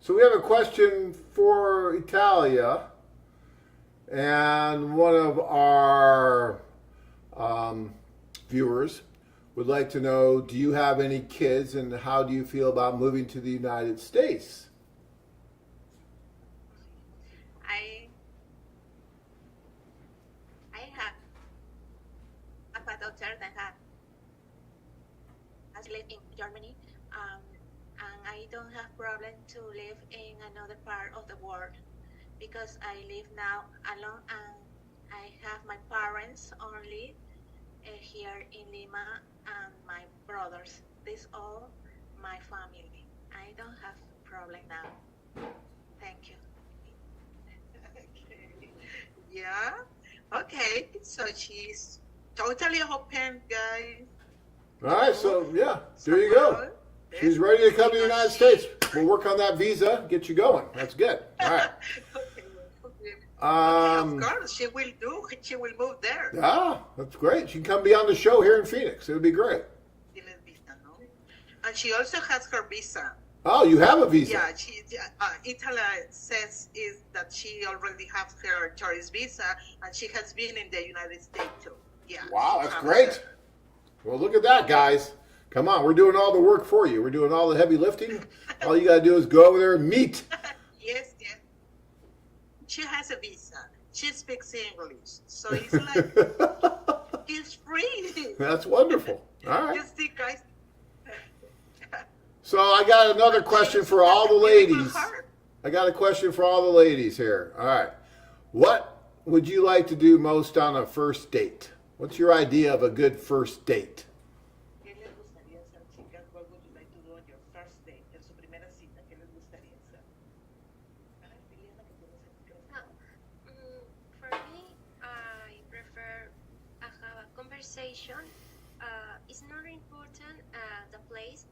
So we have a question for Italia, and one of our viewers would like to know, do you have any kids and how do you feel about moving to the United States? I I have a daughter that has lived in Germany, and I don't have problem to live in another part of the world because I live now alone and I have my parents only here in Lima and my brothers. This all my family. I don't have problem now. Thank you. Okay. Yeah. Okay. So she's totally open, guys. All right, so yeah, there you go. She's ready to come to the United States. We'll work on that visa, get you going. That's good. All right. Okay, of Um, course, she will do. She will move there. that's great. She can come be on the show here in Phoenix. It would be great. Tienes visa, no? And she also has her visa. Oh, you have a visa. Yeah, Italy says is that she already has her tourist visa, and she has been in the United States too. Yeah. Wow, she that's has great. it. Well, look at that, guys. Come on, we're doing all the work for you. We're doing all the heavy lifting. All you got to do is go over there and meet. Yes, yes. She has a visa. She speaks English, so it's like it's free. That's wonderful. All right. You see, guys. So I got another question for all the Beautiful ladies. heart. I got a question for all the ladies here. All right. What would you like to do most on a first date? What's your idea of a good first date? ¿Qué les gustaría hacer, chicas? What would you like to do on your first date? En su primera cita, ¿qué les gustaría hacer? A ver, Liliana, que tienes el micrófono. For me, I prefer have a conversation. It's not important the place,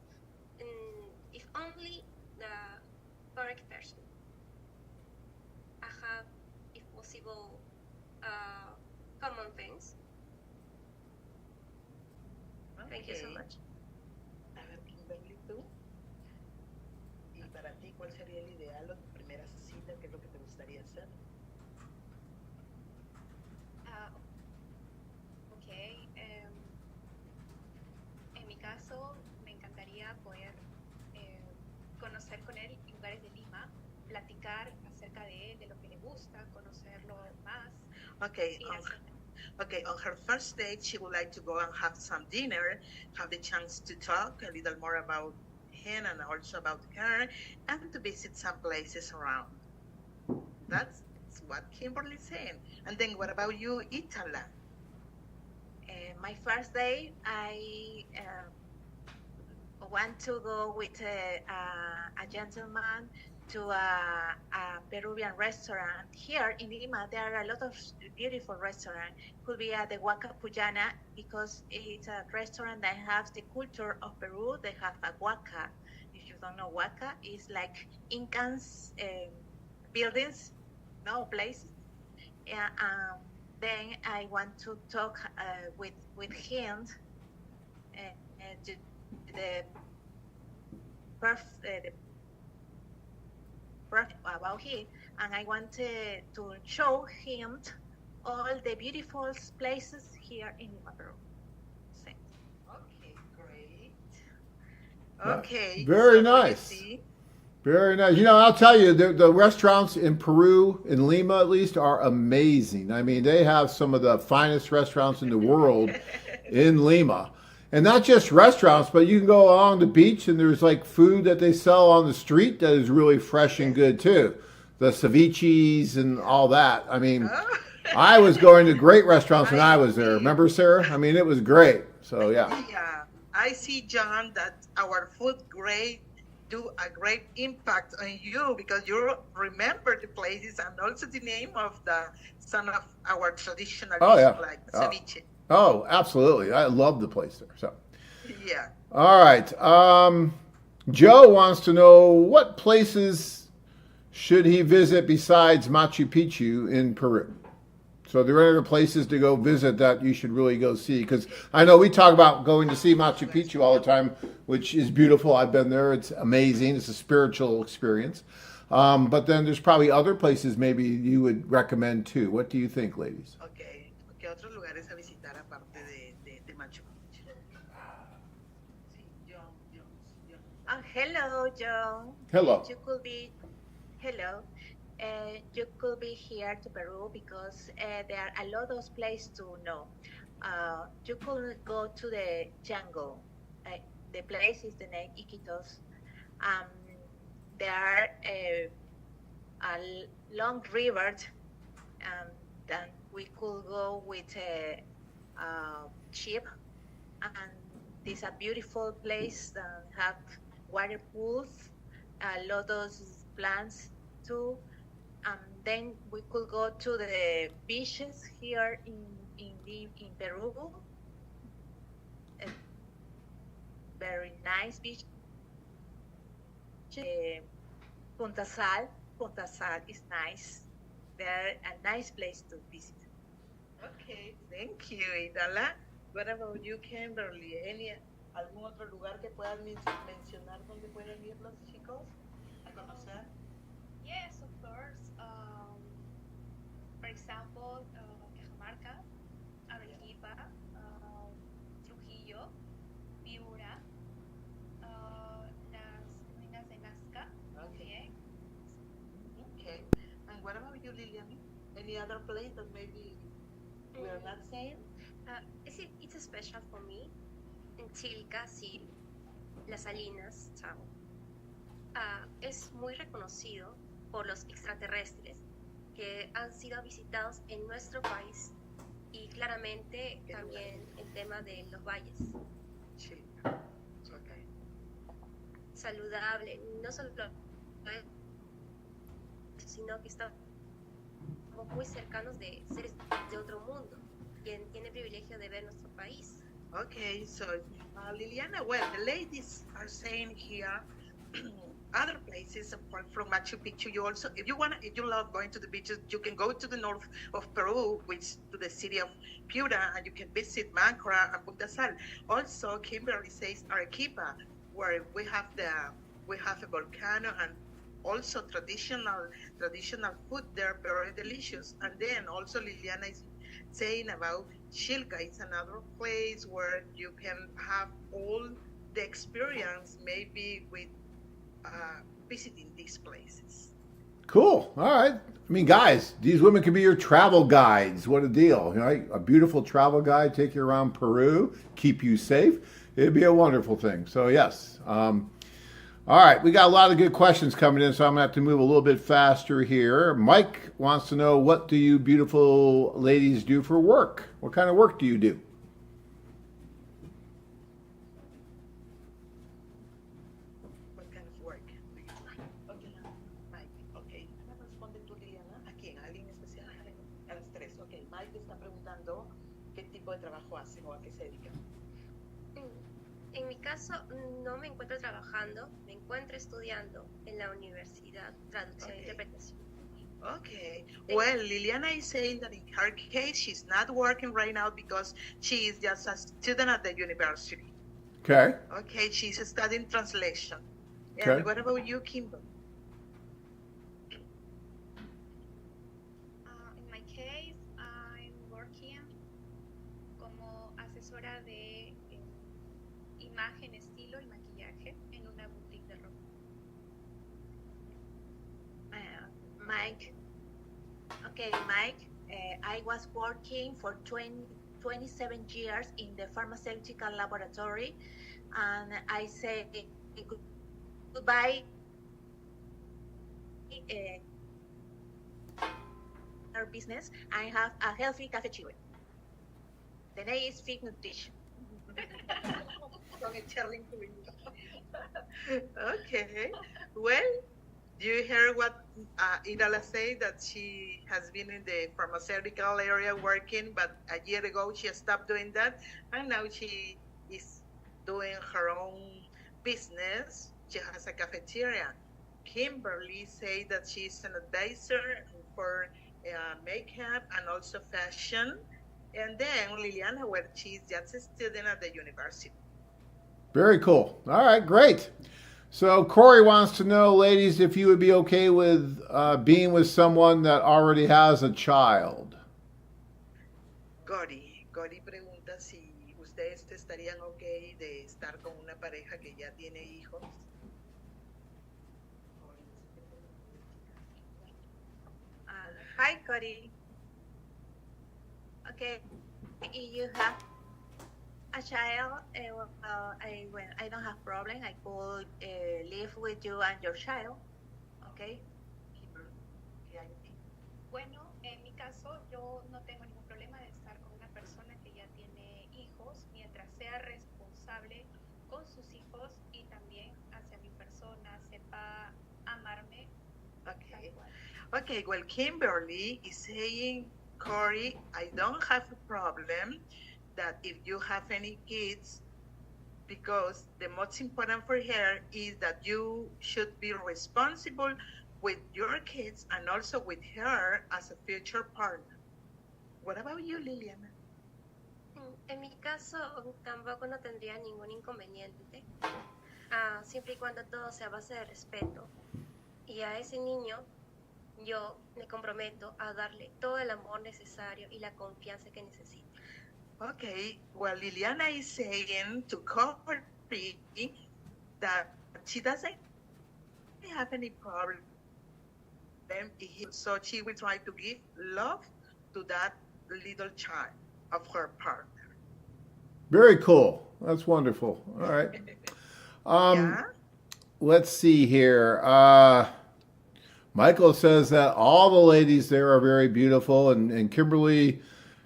if only the correct person. I have, if possible, common things. Thank you so Ok. much. A ver, Kimberly, tú. ¿Y para ti cuál sería el ideal o tu primera cita? ¿Qué es lo que te gustaría hacer? Ok, en mi caso me encantaría poder conocer con él lugares de Lima, platicar acerca de él, de lo que le gusta, conocerlo más, Okay, ir al cine. okay. On her first date, she would like to go and have some dinner, have the chance to talk a little more about him and also about her, and to visit some places around. That's what Kimberly's saying. And then what about you, Itala? My first day, I want to go with a gentleman to a Peruvian restaurant. Here in Lima, there are a lot of beautiful restaurants. Could be at the Huaca Puyana because it's a restaurant that has the culture of Peru. They have a Huaca. If you don't know Huaca, it's like Incans buildings, no place. Yeah, then I want to talk with him to the about him, and I wanted to show him all the beautiful places here in Lima, Peru. Thanks. Okay, great. Yeah, Okay. very so nice. you see, Very nice. You know, I'll tell you, the restaurants in Peru, in Lima at least, are amazing. I mean, they have some of the finest restaurants in the world in Lima. And not just restaurants, but you can go along the beach and there's like food that they sell on the street that is really fresh and good too. The ceviches and all that. I mean, oh, I was going to great restaurants when I was there. see. Remember, Sarah? I mean, it was great. So yeah. Yeah, I see, John, that our food grade do a great impact on you because you remember the places and also the name of some of our traditional Oh dishes yeah. like Oh, ceviche. oh, absolutely. I love the place there. So Yeah. all right. Joe wants to know what places should he visit besides Machu Picchu in Peru. So there are other places to go visit that you should really go see. Because I know we talk about going to see Machu Picchu all the time, which is beautiful. I've been there. It's amazing. It's a spiritual experience. But then there's probably other places maybe you would recommend too. What do you think, ladies? Okay. ¿Qué otros lugares a visitar aparte de Machu Picchu? Sí, John. Hello, John. Hello. You could be hello. You could be here to Peru because there are a lot of places to know. You could go to the jungle. The place is the name Iquitos. Um, there are a long river. Then we could go with a ship, and it's a beautiful place that have water pools, a lot of plants too. Then we could go to the beaches here in Peru. A very nice beach. Punta Sal. Punta Sal is nice. They're a nice place to visit. Okay, thank you, Idala. What about you, Kimberly? ¿Algún otro lugar que puedas mencionar donde pueden ir los chicos a conocer? Yes, of course. For example, Cajamarca, Arequipa, Trujillo, Piura, las ruinas de Nazca. Okay. Okay. And what about you, Lilian? Any other place that maybe we are not saying? It's special for me. En Chilca, sí, las Salinas, chao. Es muy reconocido por los extraterrestres que han sido visitados en nuestro país y claramente también el tema de los valles. Sí. Okay. Saludable, no solo sino que estamos muy cercanos de seres de otro mundo, quien tiene el privilegio de ver nuestro país. Okay, so Liliana, well, the ladies are saying here other places apart from Machu Picchu. You also, if you love going to the beaches, you can go to the north of Peru, which to the city of Piura, and you can visit Mancora and Punta Sal. Also, Kimberly says Arequipa, where we have a volcano and also traditional food there, very delicious. And then also Liliana is saying about Chilca. It's another place where you can have all the experience, maybe with visiting these places. Cool. All right. I mean, guys, these women can be your travel guides. What a deal. Right? A beautiful travel guide, take you around Peru, keep you safe. It'd be a wonderful thing. So, yes. All right. We got a lot of good questions coming in, so I'm going to have to move a little bit faster here. Mike wants to know, what do you beautiful ladies do for work? What kind of work do you do? What kind of work do you like? Okay, Mike. Okay, ¿me responde tú, Liliana? ¿A quién? ¿A alguien especial? A las tres. Okay, Mike está preguntando qué tipo de trabajo hace o a qué se dedica. En mi caso, no me encuentro trabajando, me encuentro estudiando en la universidad, traducción e interpretación. Okay. Well, Liliana is saying that in her case, she's not working right now because she is just a student at the university. Okay. Okay, she's studying translation. Okay. And what about you, Kimber? In my case, I'm working como asesora de imagen, estilo y maquillaje en una boutique de ropa. Mike. Okay, Mike. I was working for 27 years in the pharmaceutical laboratory, and I say goodbye business and have a healthy cafeteria. The name is Fit Nutrition. Okay. Well, you heard what Idala said, that she has been in the pharmaceutical area working, but a year ago she stopped doing that, and now she is doing her own business. She has a cafeteria. Kimberly said that she's an advisor for makeup and also fashion. And then Liliana, well, she's just a student at the university. Very cool. All right, great. So Corey wants to know, ladies, if you would be okay with being with someone that already has a child. Gori pregunta si ustedes estarían ok de estar con una pareja que ya tiene hijos. Hi, Cody. Okay, if you have a child, I don't have problem. I could live with you and your child. Okay. Bueno, en mi caso, yo no tengo ningún problema de estar con una persona que ya tiene hijos, mientras sea responsable con sus hijos y también hacia mi persona, sepa amarme. Okay. Okay, well, Kimberly is saying, Corey, I don't have a problem that if you have any kids, because the most important for her is that you should be responsible with your kids and also with her as a future partner. What about you, Liliana? En mi caso, tampoco no tendría ningún inconveniente, siempre y cuando todo sea a base de respeto. Y a ese niño yo me comprometo a darle todo el amor necesario y la confianza que necesite. Okay, well, Liliana is saying to Corey that she doesn't have any problem, so she will try to give love to that little child of her partner. Very cool. That's wonderful. All right. Yeah. Let's see here. Michael says that all the ladies there are very beautiful, and Kimberly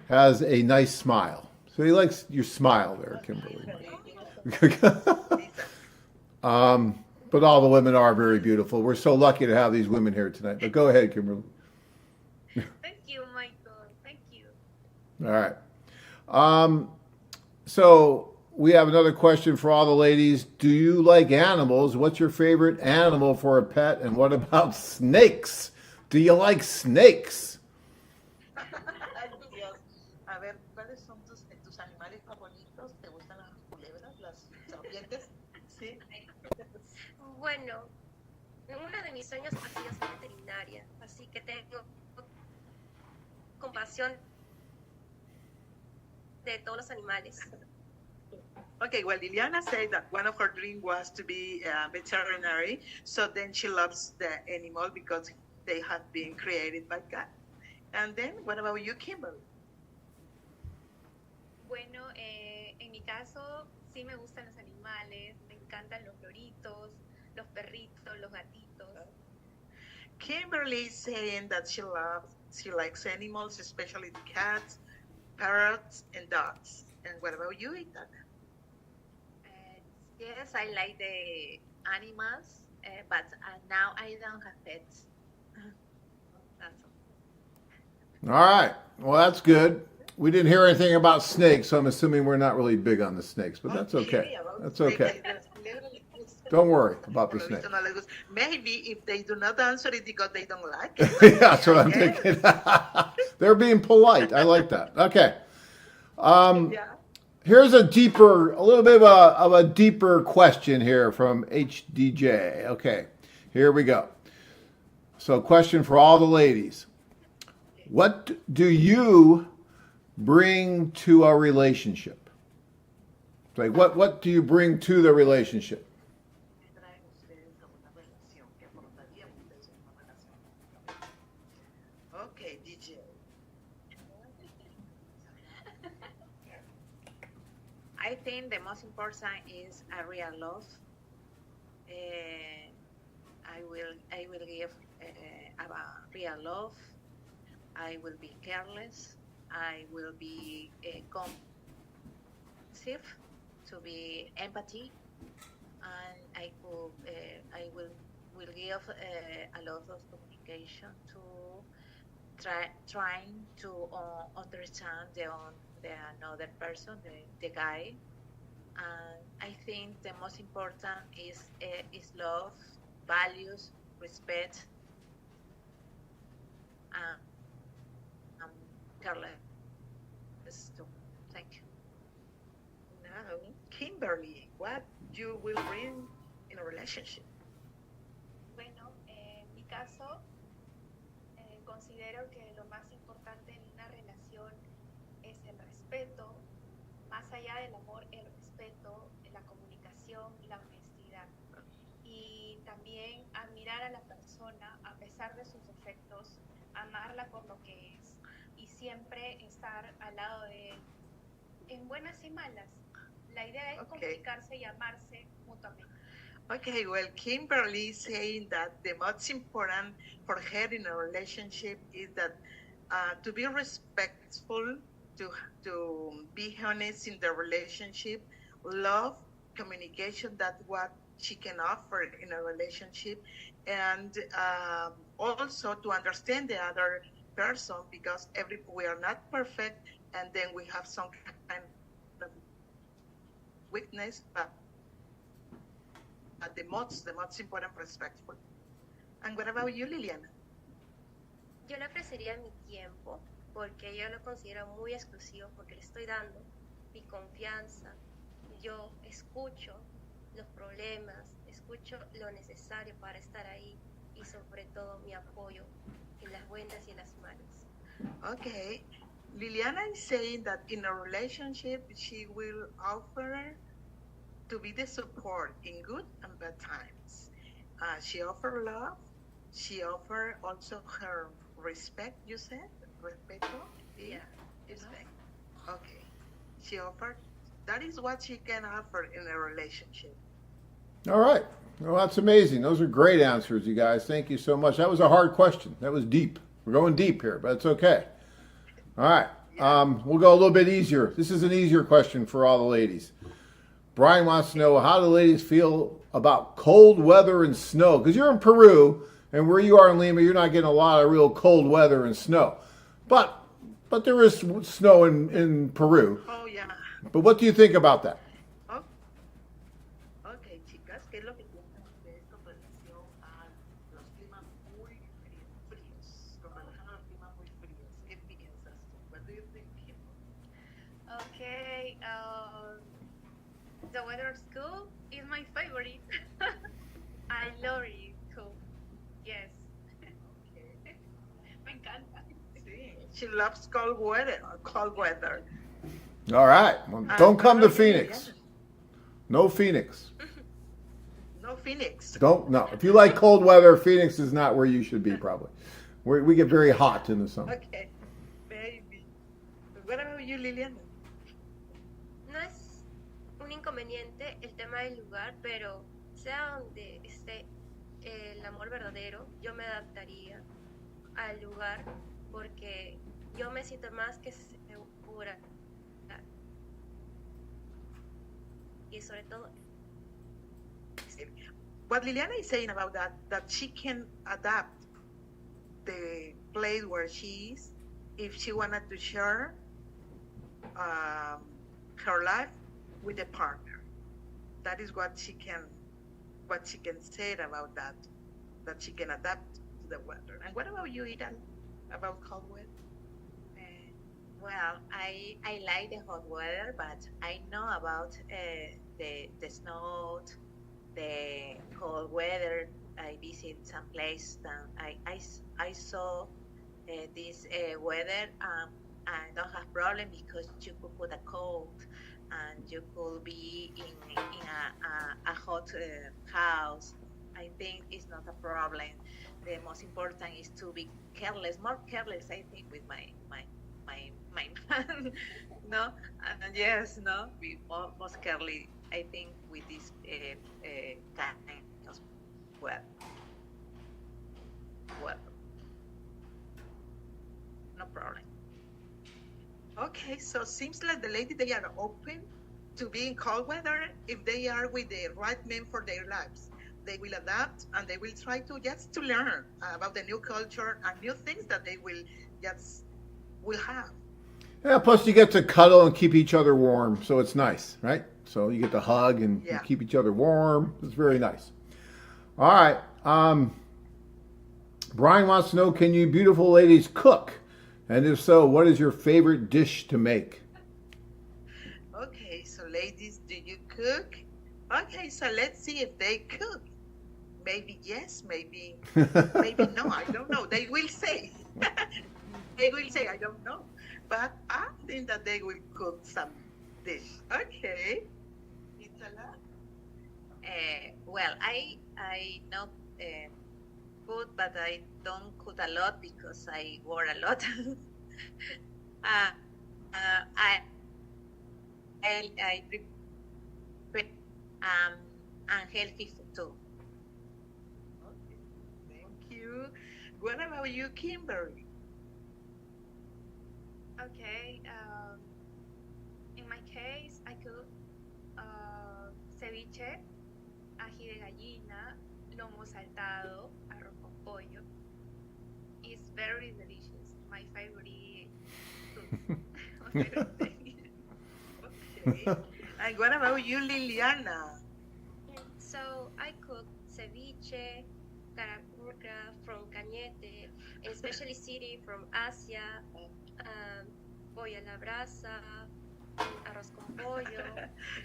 has a nice smile. So he likes your smile there, Kimberly. But all the women are very beautiful. We're so lucky to have these women here tonight. But go ahead, Kimberly. Thank you, Michael. Thank you. All right. So we have another question for all the ladies. Do you like animals? What's your favorite animal for a pet? And what about snakes? Do you like snakes? Ay, Dios. A ver, ¿cuáles son tus animales favoritos? ¿Te gustan las culebras, las serpientes? Sí. Bueno, uno de mis sueños ha sido ser veterinaria, así que tengo compasión de todos los animales. Okay, well, Liliana said that one of her dreams was to be a veterinary, so then she loves the animal because they have been created by God. And then, what about you, Kimberly? Bueno, en mi caso, sí me gustan los animales, me encantan los loritos, los perritos, los gatitos. Kimberly is saying that she likes animals, especially cats, parrots, and dogs. And what about you, Itana? Yes, I like the animals, but now I don't have pets. That's all. All right. Well, that's good. We didn't hear anything about snakes, so I'm assuming we're not really big on the snakes, but that's okay. That's okay. Don't worry about the snakes. Maybe if they do not answer it because they don't like it. Yeah, that's what I'm thinking. They're being polite. I like that. Okay. Yeah. Here's a little bit of a deeper question here from HDJ. Okay, here we go. So, question for all the ladies. What do you bring to a relationship? Like, what do you bring to the relationship? Okay, DJ. I think the most important is a real love. I will give a real love, I will be careless. I will be comprehensive, to be empathy, and I will give a lot of communication to trying to understand the another person, the guy. And I think the most important is love, values, respect, and careless too. Thank you. Now, Kimberly, what you will bring in a relationship? Bueno, en mi caso, considero que lo más importante en una relación es el respeto, más allá del amor, el respeto, la comunicación, la honestidad. Y también admirar a la persona a pesar de sus defectos, amarla por lo que es y siempre estar al lado de él, en buenas y malas. La idea es Okay. comunicarse y amarse mutuamente. Okay, well, Kimberly is saying that the most important for her in a relationship is that to be respectful, to be honest in the relationship, love, communication. That's what she can offer in a relationship, and also to understand the other person, because we are not perfect, and then we have some kind of weakness, but the most important, respectful. And what about you, Liliana? Yo le ofrecería mi tiempo porque yo lo considero muy exclusivo porque le estoy dando mi confianza. Yo escucho los problemas, escucho lo necesario para estar ahí y sobre todo mi apoyo en las buenas y en las malas. Okay, Liliana is saying that in a relationship, she will offer to be the support in good and bad times. She offer love. She offer also her respect. You said respeto. Yeah. Respect. Okay. She offered. That is what she can offer in a relationship. All right. Well, that's amazing. Those are great answers, you guys. Thank you so much. That was a hard question. That was deep. We're going deep here, but it's okay. All right. We'll go a little bit easier. This is an easier question for all the ladies. Brian wants to know how the ladies feel about cold weather and snow. Because you're in Peru, and where you are in Lima, you're not getting a lot of real cold weather and snow. But there is snow in Peru. Oh, yeah. But what do you think about that? Oh, ok, chicas, ¿qué es lo que piensan ustedes con relación a los climas muy fríos? Con relación a los climas muy fríos, ¿qué piensas tú? What do you think, Kim? Okay, the weather school is my favorite. I love it too. Yes. Okay. Me encanta. Sí, she loves cold weather. Cold weather. All right. Well, don't come to what about you, Phoenix. Liliana? No Phoenix. No Phoenix. Don't, no. If you like cold weather, Phoenix is not where you should be, probably. We get very hot in the summer. Okay, baby. What about you, Liliana? No es un inconveniente el tema del lugar, pero sea donde esté el amor verdadero, yo me adaptaría al lugar porque yo me siento más que segura. Y sobre todo, What Liliana is saying about that she can adapt the place where she is if she wanted to share her life with a partner. That is what she can say about that she can adapt to the weather. And what about you, Idan, about cold weather? Well, I like the hot weather, but I know about the snow, the cold weather. I visit some place that I saw this weather. I don't have problem because you could put a coat and you could be in a hot house. I think it's not a problem. The most important is to be careless, more careless. I think with my man, no, and yes, no, be most carefully. I think with this kind of well. no problem. Okay, so seems like the lady, they are open to be in cold weather if they are with the right men for their lives. They will adapt and they will try to just to learn about the new culture and new things that they will just will have. Yeah, plus you get to cuddle and keep each other warm, so it's nice, right? So you get to hug and you Yeah. keep each other warm. It's very nice. All right. Brian wants to know, can you beautiful ladies cook? And if so, what is your favorite dish to make? Okay, so ladies, do you cook? Okay, so let's see if they cook. Maybe yes, maybe no, I don't know. They will say. They will say, I don't know. But I think that they will cook some dish. Okay. Itala? Well, I know food, but I don't cook a lot because I work a lot. uh, I prepare unhealthy food too. Okay, thank you. What about you, Kimberly? Okay. In my case, I cook ceviche, ají de gallina, lomo saltado, arroz con pollo. It's very delicious. My favorite food. My favorite thing. Okay. And what about you, Liliana? So I cook ceviche, caracurca from Cañete, especially city from Asia, pollo a la brasa, arroz con pollo,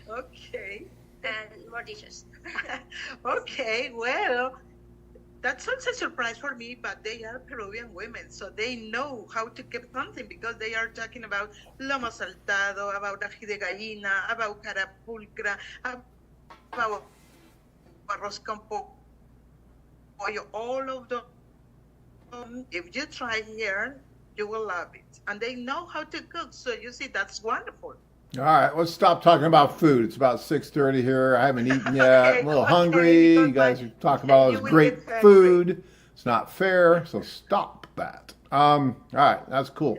Okay. and more dishes. Okay, well, that's also a surprise for me, but they are Peruvian women, so they know how to keep something because they are talking about lomo saltado, about ají de gallina, about carapulcra, about arroz con pollo, all of them. If you try here, you will love it. And they know how to cook, so you see, that's wonderful. All right, let's stop talking about food. It's about 6:30 here. I haven't eaten yet. Okay, I'm a little okay, hungry. because You guys are talking about all you this will great get hungry. food. It's not fair, so stop that. All right, that's cool.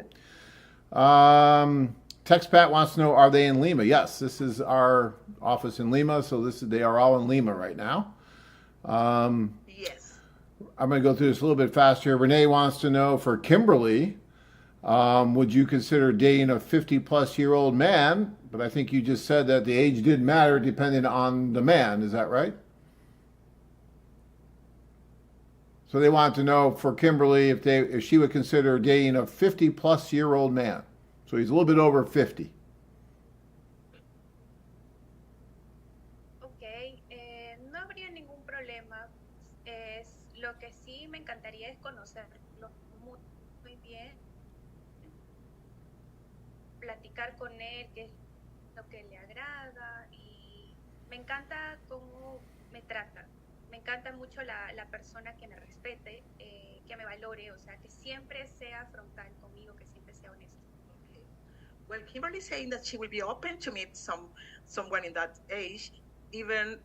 TextPat wants to know, are they in Lima? Yes, this is our office in Lima, so they are all in Lima right now. Yes. I'm going to go through this a little bit faster. Renee wants to know, for Kimberly, would you consider dating a 50-plus-year-old man? But I think you just said that the age didn't matter depending on the man. Is that right? So they want to know for Kimberly if she would consider dating a 50-plus-year-old man. So he's a little bit over 50. Ok, no habría ningún problema. Lo que sí me encantaría es conocerlo muy, muy bien, platicar con él, qué es lo que le agrada y me encanta cómo me trata. Me encanta mucho la persona que me respete, que me valore, o sea, que siempre sea frontal conmigo, que siempre sea honesto. Okay. Well, Kimberly is saying that she will be open to meet someone in that age. Even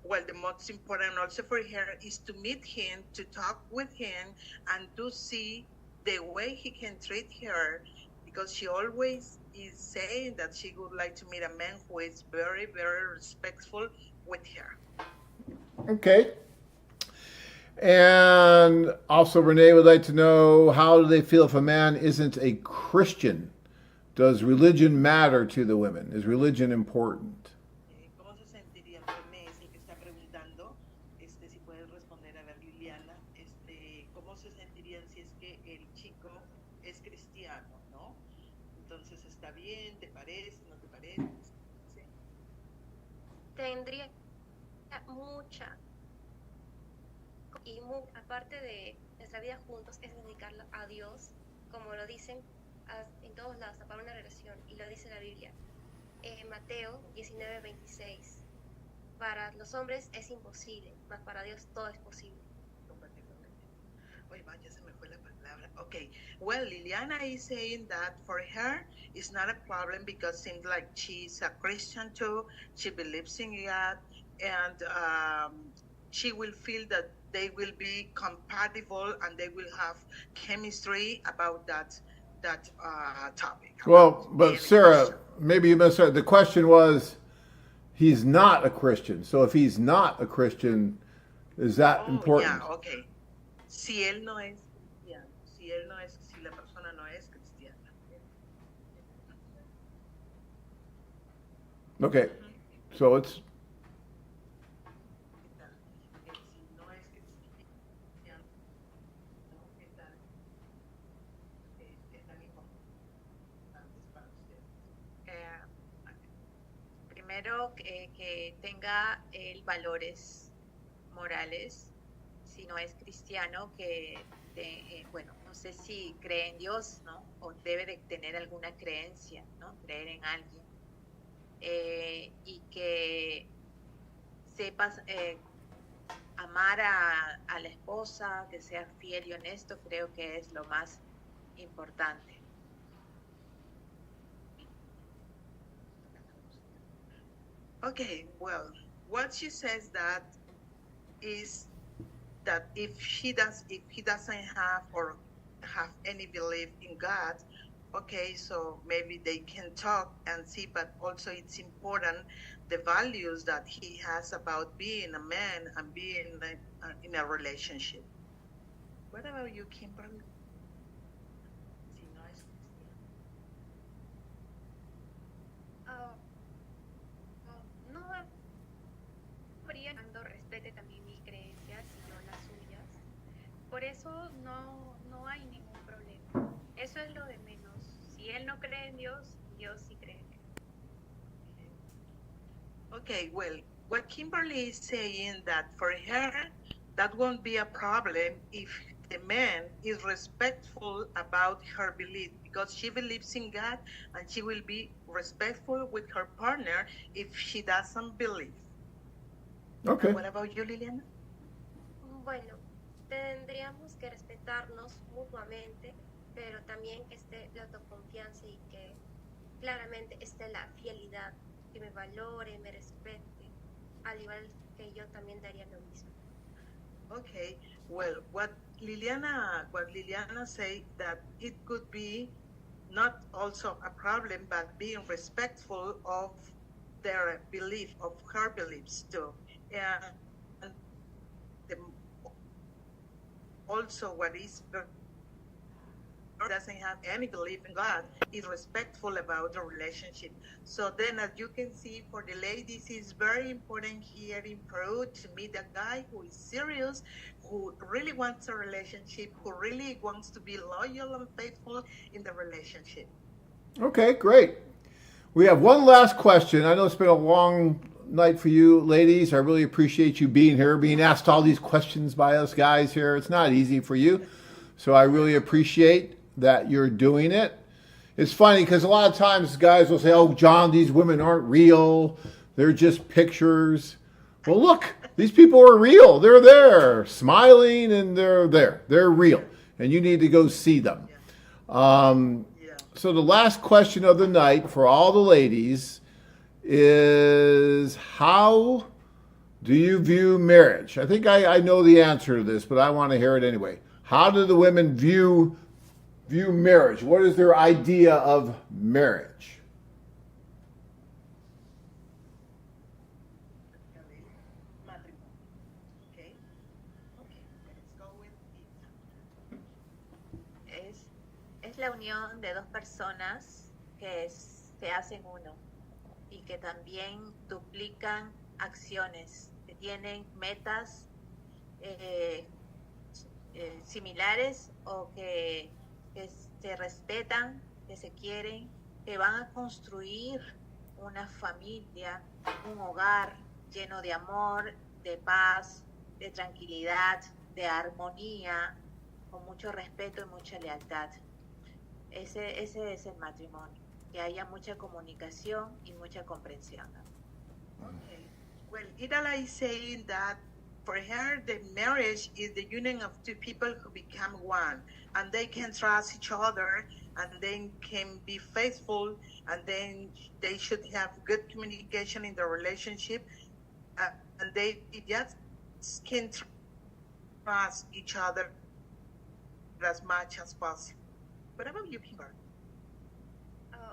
well, the most important also for her is to meet him, to talk with him, and to see the way he can treat her, because she always is saying that she would like to meet a man who is very, very respectful with her. Okay. And also, Renee would like to know, how do they feel if a man isn't a Christian? Does religion matter to the women? Is religion important? ¿Cómo se sentiría René? Es el que está preguntando, si puede responder a la Liliana, ¿cómo se sentirían si es que el chico es cristiano, no? Entonces, ¿está bien? ¿Te parece? ¿No te parece? Sí. Tendría mucha y aparte de nuestra vida juntos es dedicarla a Dios, como lo dicen en todos lados, para una relación, y lo dice la Biblia. Mateo 19:26. Para los hombres es imposible, mas para Dios todo es posible. Oye, vaya, se me fue la palabra. Okay. Well, Liliana is saying that for her, it's not a problem because it seems like she's a Christian too. She believes in God, and she will feel that they will be compatible and they will have chemistry about that topic. Well, but being a Sarah, Christian. maybe you misheard. The question was, he's not a Christian. So if he's not a Christian, is that important? Yeah, okay. Si él no es cristiano, si la persona no es cristiana. Okay, so it's Si no es cristiano, no están importantes para ustedes. Primero, que tenga valores morales. Si no es cristiano, bueno, no sé si cree en Dios, ¿no? O debe de tener alguna creencia, ¿no? Creer en alguien. Y que sepas amar a la esposa, que sea fiel y honesto, creo que es lo más importante. Okay, well, what she says that is that if he doesn't have or have any belief in God, okay, so maybe they can talk and see, but also it's important the values that he has about being a man and being in a relationship. What about you, Kimberly? Si no es cristiano. No habría cuando respete también mis creencias y yo las suyas. Por eso no hay ningún problema. Eso es lo de menos. Si él no cree en Dios, Dios sí cree en él. Okay, well, what Kimberly is saying that for her, that won't be a problem if the man is respectful about her belief, because she believes in God and she will be respectful with her partner if she doesn't believe. okay. What about you, Liliana? Bueno, tendríamos que respetarnos mutuamente, pero también que esté la autoconfianza y que claramente esté la fidelidad, que me valore, me respete, al igual que yo también daría lo mismo. Okay, well, what Liliana say that it could be not also a problem, but being respectful of their belief, of her beliefs too. And also what is doesn't have any belief in God is respectful about the relationship. So then, as you can see, for the ladies, it's very important here in Peru to meet a guy who is serious, who really wants a relationship, who really wants to be loyal and faithful in the relationship. Okay, great. We have one last question. I know it's been a long night for you ladies. I really appreciate you being here, being asked all these questions by us guys here. It's not easy for you. So I really appreciate that you're doing it. It's funny because a lot of times guys will say, oh, John, these women aren't real. They're just pictures. Well, look, these people are real. They're there, smiling, and they're there. They're real. And you need to go see them. So the last question of the night for all the ladies is, how do you view marriage? I think I know the answer to this, but I want to hear it anyway. How do the women view marriage? What is their idea of marriage? Okay, let's go with it. Es la unión de dos personas que se hacen uno y que también duplican acciones, que tienen metas similares o que se respetan, que se quieren, que van a construir una familia, un hogar lleno de amor, de paz, de tranquilidad, de armonía, con mucho respeto y mucha lealtad. Ese es el matrimonio, que haya mucha comunicación y mucha comprensión. Okay. Well, Idala is saying that for her, the marriage is the union of two people who become one, and they can trust each other, and they can be faithful, and then they should have good communication in the relationship, and they just can trust each other as much as possible. What about you, Kimber?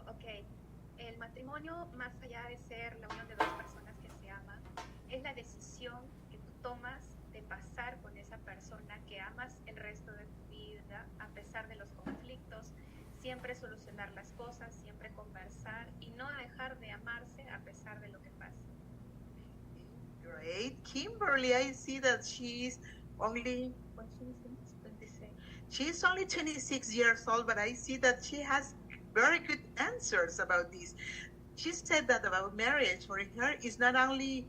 Ok. El matrimonio, más allá de ser la unión de dos personas que se aman, es la decisión que tú tomas de pasar con esa persona que amas el resto de tu vida, a pesar de los conflictos, siempre solucionar las cosas, siempre conversar y no dejar de amarse a pesar de lo que pase. Great. Kimberly, I see that she's only, what she's 26. She's only 26 years old, but I see that she has very good answers about this. She said that about marriage for her is not only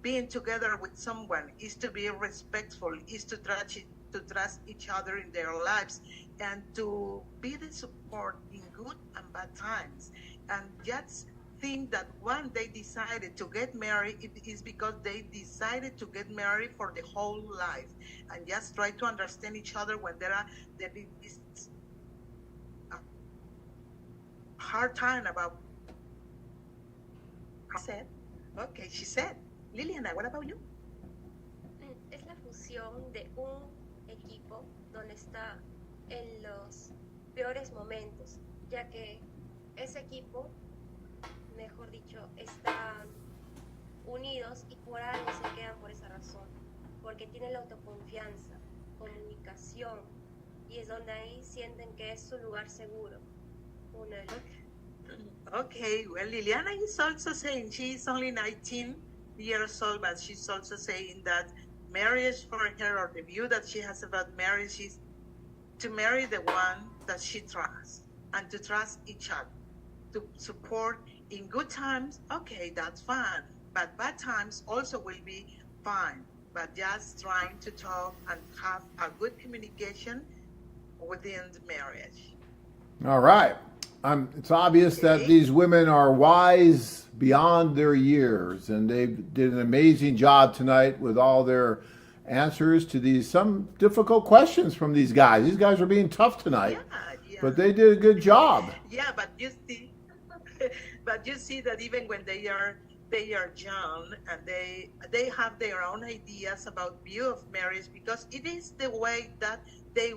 being together with someone, is to be respectful, is to trust each other in their lives, and to be the support in good and bad times. And just think that when they decided to get married, it is because they decided to get married for the whole life. And just try to understand each other when there is a hard time about. Said, okay, she said. Liliana, what about you? Es la fusión de un equipo donde está en los peores momentos, ya que ese equipo, mejor dicho, están unidos y por algo se quedan por esa razón, porque tienen la autoconfianza, comunicación, y es donde ahí sienten que es su lugar seguro. Okay, well, Liliana is also saying she's only 19 years old, but she's also saying that marriage for her, or the view that she has about marriage, is to marry the one that she trusts and to trust each other, to support in good times. Okay, that's fine, but bad times also will be fine, but just trying to talk and have a good communication within the marriage. All right. It's obvious that these women are wise beyond their years, and they did an amazing job tonight with all their answers to some difficult questions from these guys. These guys are being tough tonight, but they did a good job. Yeah, but you see that even when they are young and they have their own ideas about view of marriage, because it is the way that they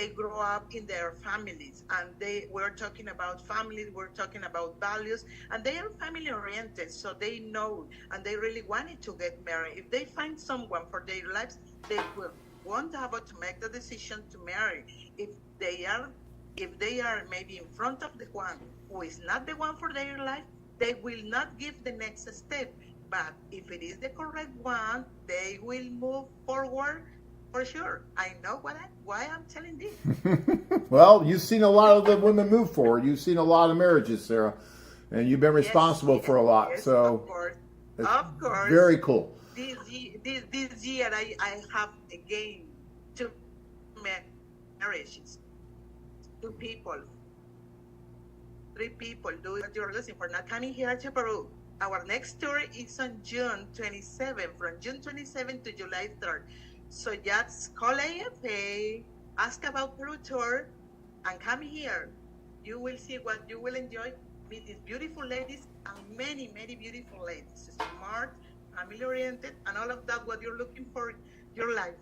grow up in their families, and we're talking about family, we're talking about values, and they are family oriented, so they know and they really wanted to get married. If they find someone for their lives, they will won't have to make the decision to marry. If they are maybe in front of the one who is not the one for their life, they will not give the next step. But if it is the correct one, they will move forward. For sure. I know why I'm telling this. Well, you've seen a lot of the women move forward. You've seen a lot of marriages, Sarah, and you've been responsible for a lot. Yes, so, of course, very cool. This year, I have again 2 marriages, 2 people, 3 people do what you're listening for. Not coming here to Peru. Our next tour is on June 27, from June 27 to July 3rd. So just call AFA, ask about Peru tour, and come here. You will see what you will enjoy. Meet these beautiful ladies, and many, many beautiful ladies. Smart, family-oriented, and all of that, what you're looking for in your life.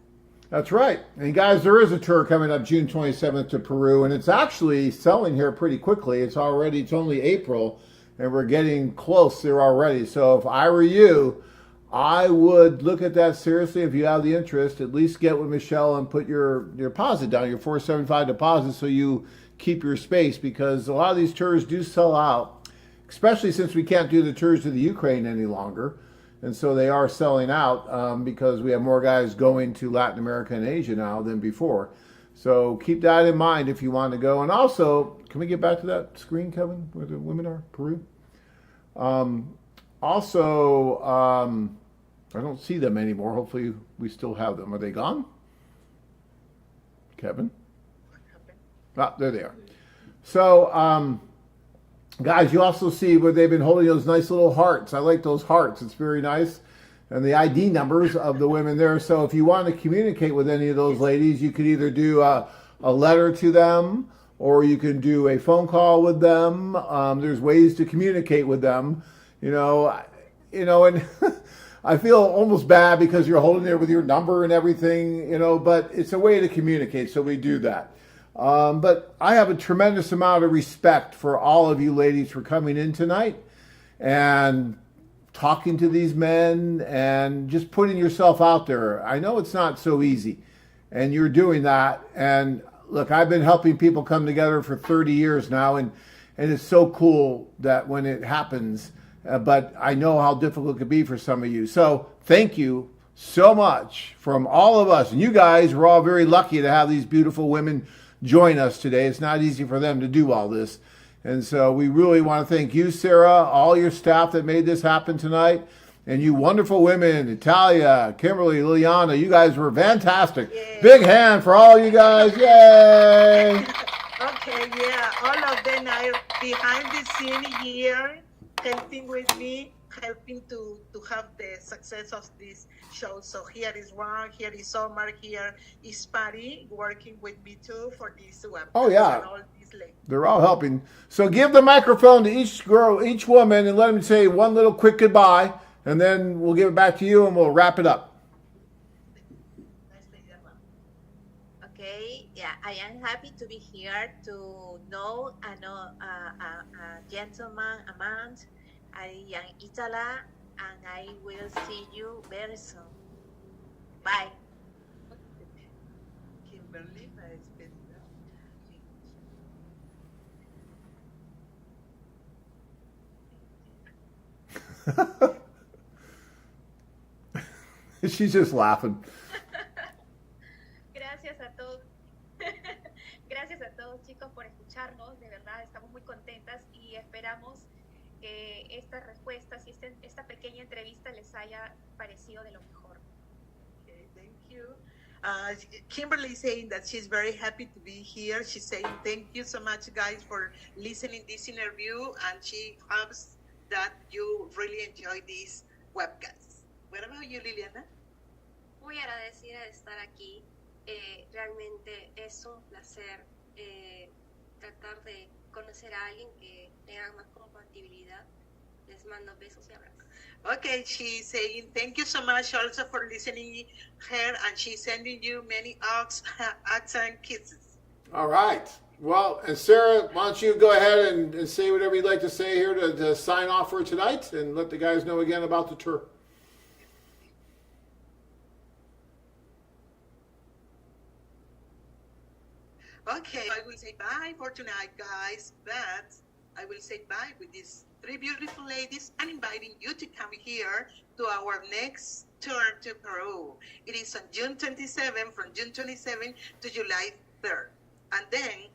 That's right. And guys, there is a tour coming up June 27th to Peru, and it's actually selling here pretty quickly. It's only April, and we're getting close there already. So if I were you, I would look at that seriously. If you have the interest, at least get with Michelle and put your deposit down, your $475 deposit, so you keep your space, because a lot of these tours do sell out, especially since we can't do the tours to the Ukraine any longer. And so they are selling out because we have more guys going to Latin America and Asia now than before. So keep that in mind if you want to go. And also, can we get back to that screen, Kevin, where the women are, Peru? I don't see them anymore. Hopefully we still have them. Are they gone? Kevin? Ah, there they are. So, guys, you also see where they've been holding those nice little hearts. I like those hearts. It's very nice. And the ID numbers of the women there. So if you want to communicate with any of those ladies, you could either do a letter to them, or you can do a phone call with them. There's ways to communicate with them, and I feel almost bad because you're holding there with your number and everything, but it's a way to communicate, so we do that. But I have a tremendous amount of respect for all of you ladies for coming in tonight and talking to these men and just putting yourself out there. I know it's not so easy, and you're doing that. And look, I've been helping people come together for 30 years now, and it's so cool that when it happens, but I know how difficult it could be for some of you. So thank you so much from all of us. And you guys, we're all very lucky to have these beautiful women join us today. It's not easy for them to do all this. And so we really want to thank you, Sarah, all your staff that made this happen tonight, and you wonderful women, Italia, Kimberly, Liliana. You guys were fantastic. Yay. Big hand for all you guys. Yay! Okay, yeah, all of them are behind the scene here, helping with me, helping to have the success of this show. So here is Ron, here is Omar, here is Patty working with me too for this web. Oh, yeah. And all these ladies. They're all helping. So give the microphone to each girl, each woman, and let them say one little quick goodbye, and then we'll give it back to you and we'll wrap it up. Okay, yeah, I am happy to be here to know a gentleman, a man. I am Itala, and I will see you very soon. Bye. Kimberly, la despedida. She's just laughing. Gracias a todos. Gracias a todos, chicos, por escucharnos. De verdad, estamos muy contentas y esperamos que estas respuestas y esta pequeña entrevista les haya parecido de lo mejor. Okay, thank you. Kimberly is saying that she's very happy to be here. She's saying thank you so much, guys, for listening this interview, and she hopes that you really enjoy this webcast. What about you, Liliana? Muy agradecida de estar aquí. Realmente es un placer tratar de conocer a alguien que tenga más compatibilidad. Les mando besos y abrazos. Okay, she's saying thank you so much also for listening her, and she's sending you many hugs and kisses. All right. Well, and Sarah, why don't you go ahead and say whatever you'd like to say here to sign off for tonight and let the guys know again about the tour. Okay, I will say bye for tonight, guys, but I will say bye with these three beautiful ladies and inviting you to come here to our next tour to Peru. It is on June 27, from June 27 to July 3rd. And then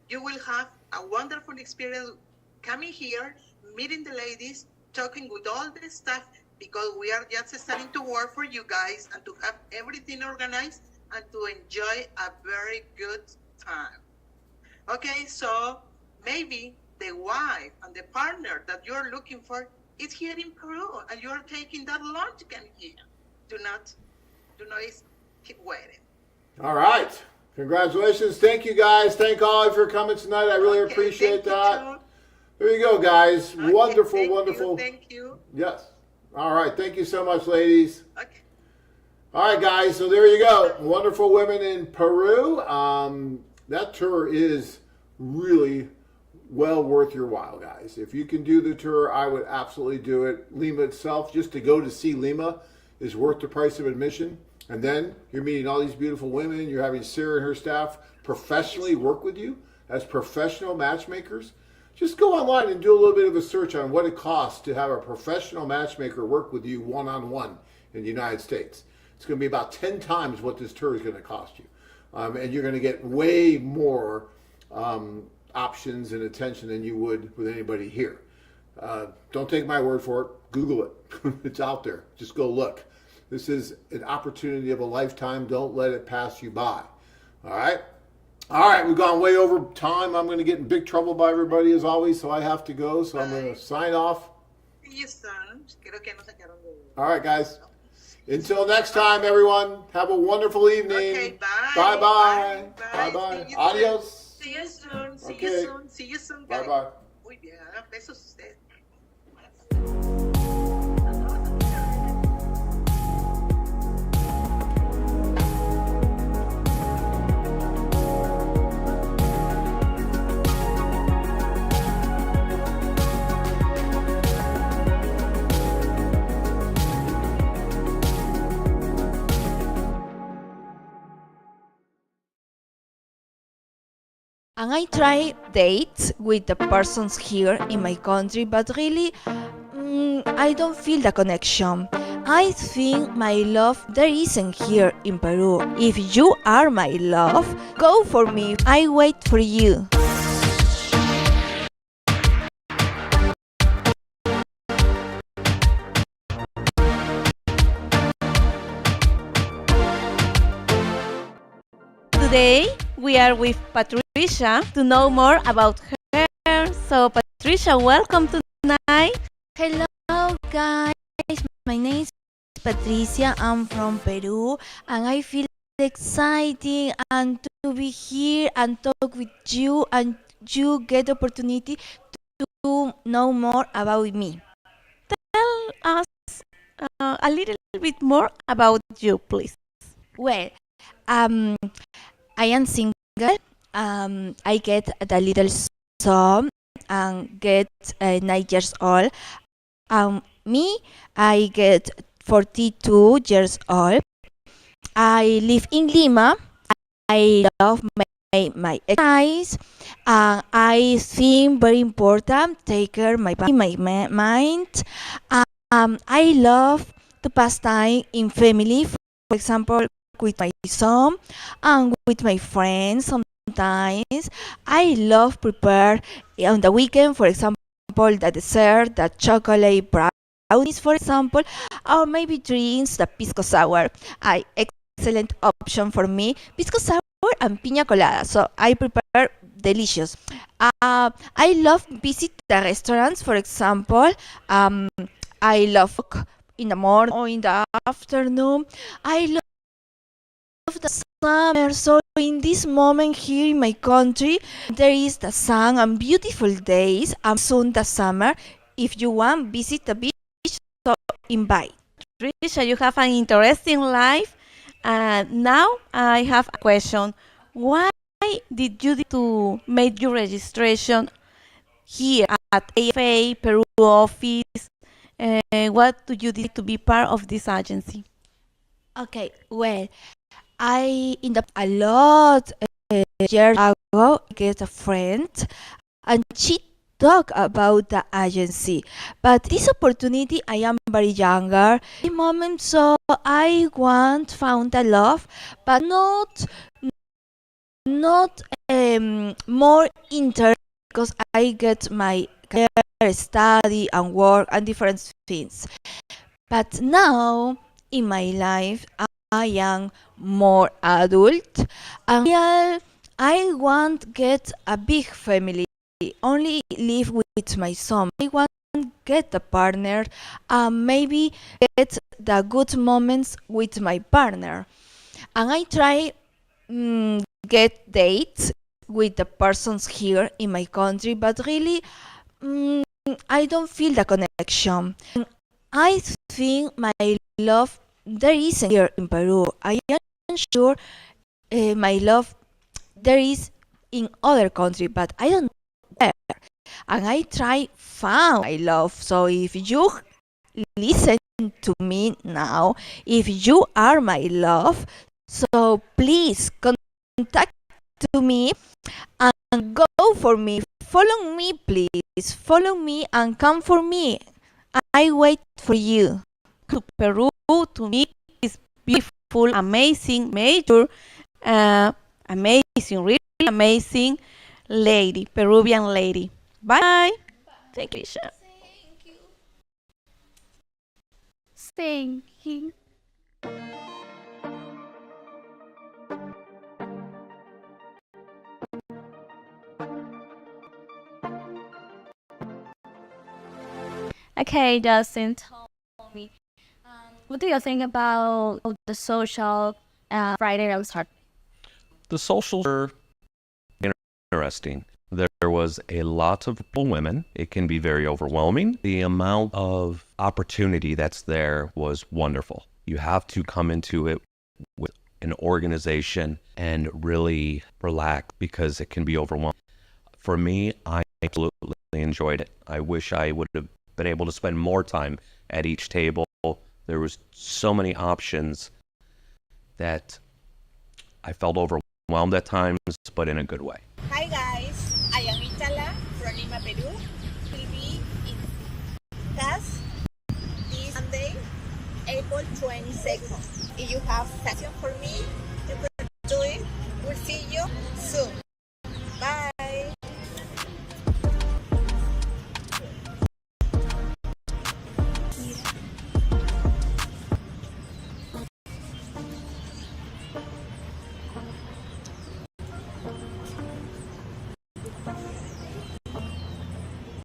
you will have a wonderful experience coming here, meeting the ladies, talking with all the staff, because we are just starting to work for you guys and to have everything organized and to enjoy a very good time. Okay, so maybe the wife and the partner that you're looking for is here in Peru, and you're taking that long to come here. Do not keep waiting. All right. Congratulations. Thank you, guys. Thank all of you for coming tonight. I really appreciate that. There you go, guys. Okay, wonderful, wonderful. Thank you. Yes. All right. Thank you so much, ladies. Okay. All right, guys. So there you go. Wonderful women in Peru. That tour is really well worth your while, guys. If you can do the tour, I would absolutely do it. Lima itself, just to go to see Lima, is worth the price of admission. And then you're meeting all these beautiful women. You're having Sarah and her staff professionally work with you as professional matchmakers. Just go online and do a little bit of a search on what it costs to have a professional matchmaker work with you one-on-one in the United States. It's going to be about 10 times what this tour is going to cost you. And you're going to get way more options and attention than you would with anybody here. Don't take my word for it. Google it. It's out there. Just go look. This is an opportunity of a lifetime. Don't let it pass you by. All right? All right, we've gone way over time. I'm going to get in big trouble by everybody as always, so I have to go. So I'm going to sign off. See you soon. Creo que nos sacaron de... All right, guys. Until next time, everyone, have a wonderful evening. Okay, bye. Bye-bye. Bye. Bye-bye. See you Adios. See you soon. See Okay. you soon. See you soon, guys. Bye-bye. Muy bien. Besos a ustedes. And I try dates with the persons here in my country, but really, I don't feel the connection. I think my love there isn't here in Peru. If you are my love, go for me. I wait for you. Today we are with Patricia to know more about her. So Patricia, welcome tonight. Hello, guys. My name is Patricia. I'm from Peru, and I feel exciting and to be here and talk with you, and you get the opportunity to know more about me. Tell us a little bit more about you, please. Well, um, I am single. I get the little son and get 9 years old. Me, I get 42 years old. I live in Lima. I love my exercise. I think very important take care my mind. I love to pass time in family. For example, with my son and with my friends. Sometimes I love prepare on the weekend. For example, the dessert, the chocolate brownies, for example, or maybe drinks the pisco sour. Excellent option for me. Pisco sour and piña colada. So I prepare delicious. I love visit the restaurants. For example, I love cook in the morning or in the afternoon. I love the summer. So in this moment here in my country, there is the sun and beautiful days. And soon the summer. If you want, visit the beach. So invite. Patricia, you have an interesting life. Now I have a question. Why did you to make your registration here at AFA Peru office? What do you do to be part of this agency? Okay, well, I in the a lot years ago get a friend, and she talk about the agency. But this opportunity, I am very younger in the moment, so I want found a love, but not more interest because I get my career, study, and work and different things. But now in my life, I am more adult, and I want get a big family. Only live with my son. I want get a partner, and maybe get the good moments with my partner. And I try get dates with the persons here in my country, but really, I don't feel the connection. I think my love there isn't here in Peru. I am sure my love there is in other country, but I don't know where. And I try found my love. So if you listen to me now, if you are my love, so please contact to me and go for me. Follow me, please. Follow me and come for me. I wait for you. To Peru to meet this beautiful, amazing, major, amazing, really amazing lady, Peruvian lady. Bye. Thank you. Thank you. Okay, Dustin, tell me, what do you think about the social Friday that we start? The socials are interesting. There was a lot of women. It can be very overwhelming. The amount of opportunity that's there was wonderful. You have to come into it with an organization and really relax because it can be overwhelming. For me, I absolutely enjoyed it. I wish I would have been able to spend more time at each table. There was so many options that I felt overwhelmed at times, but in a good way. Hi guys, I am Itala from Lima, Peru. Will be in class this Sunday, April 22nd. If you have question for me, you can do it. We'll see you soon.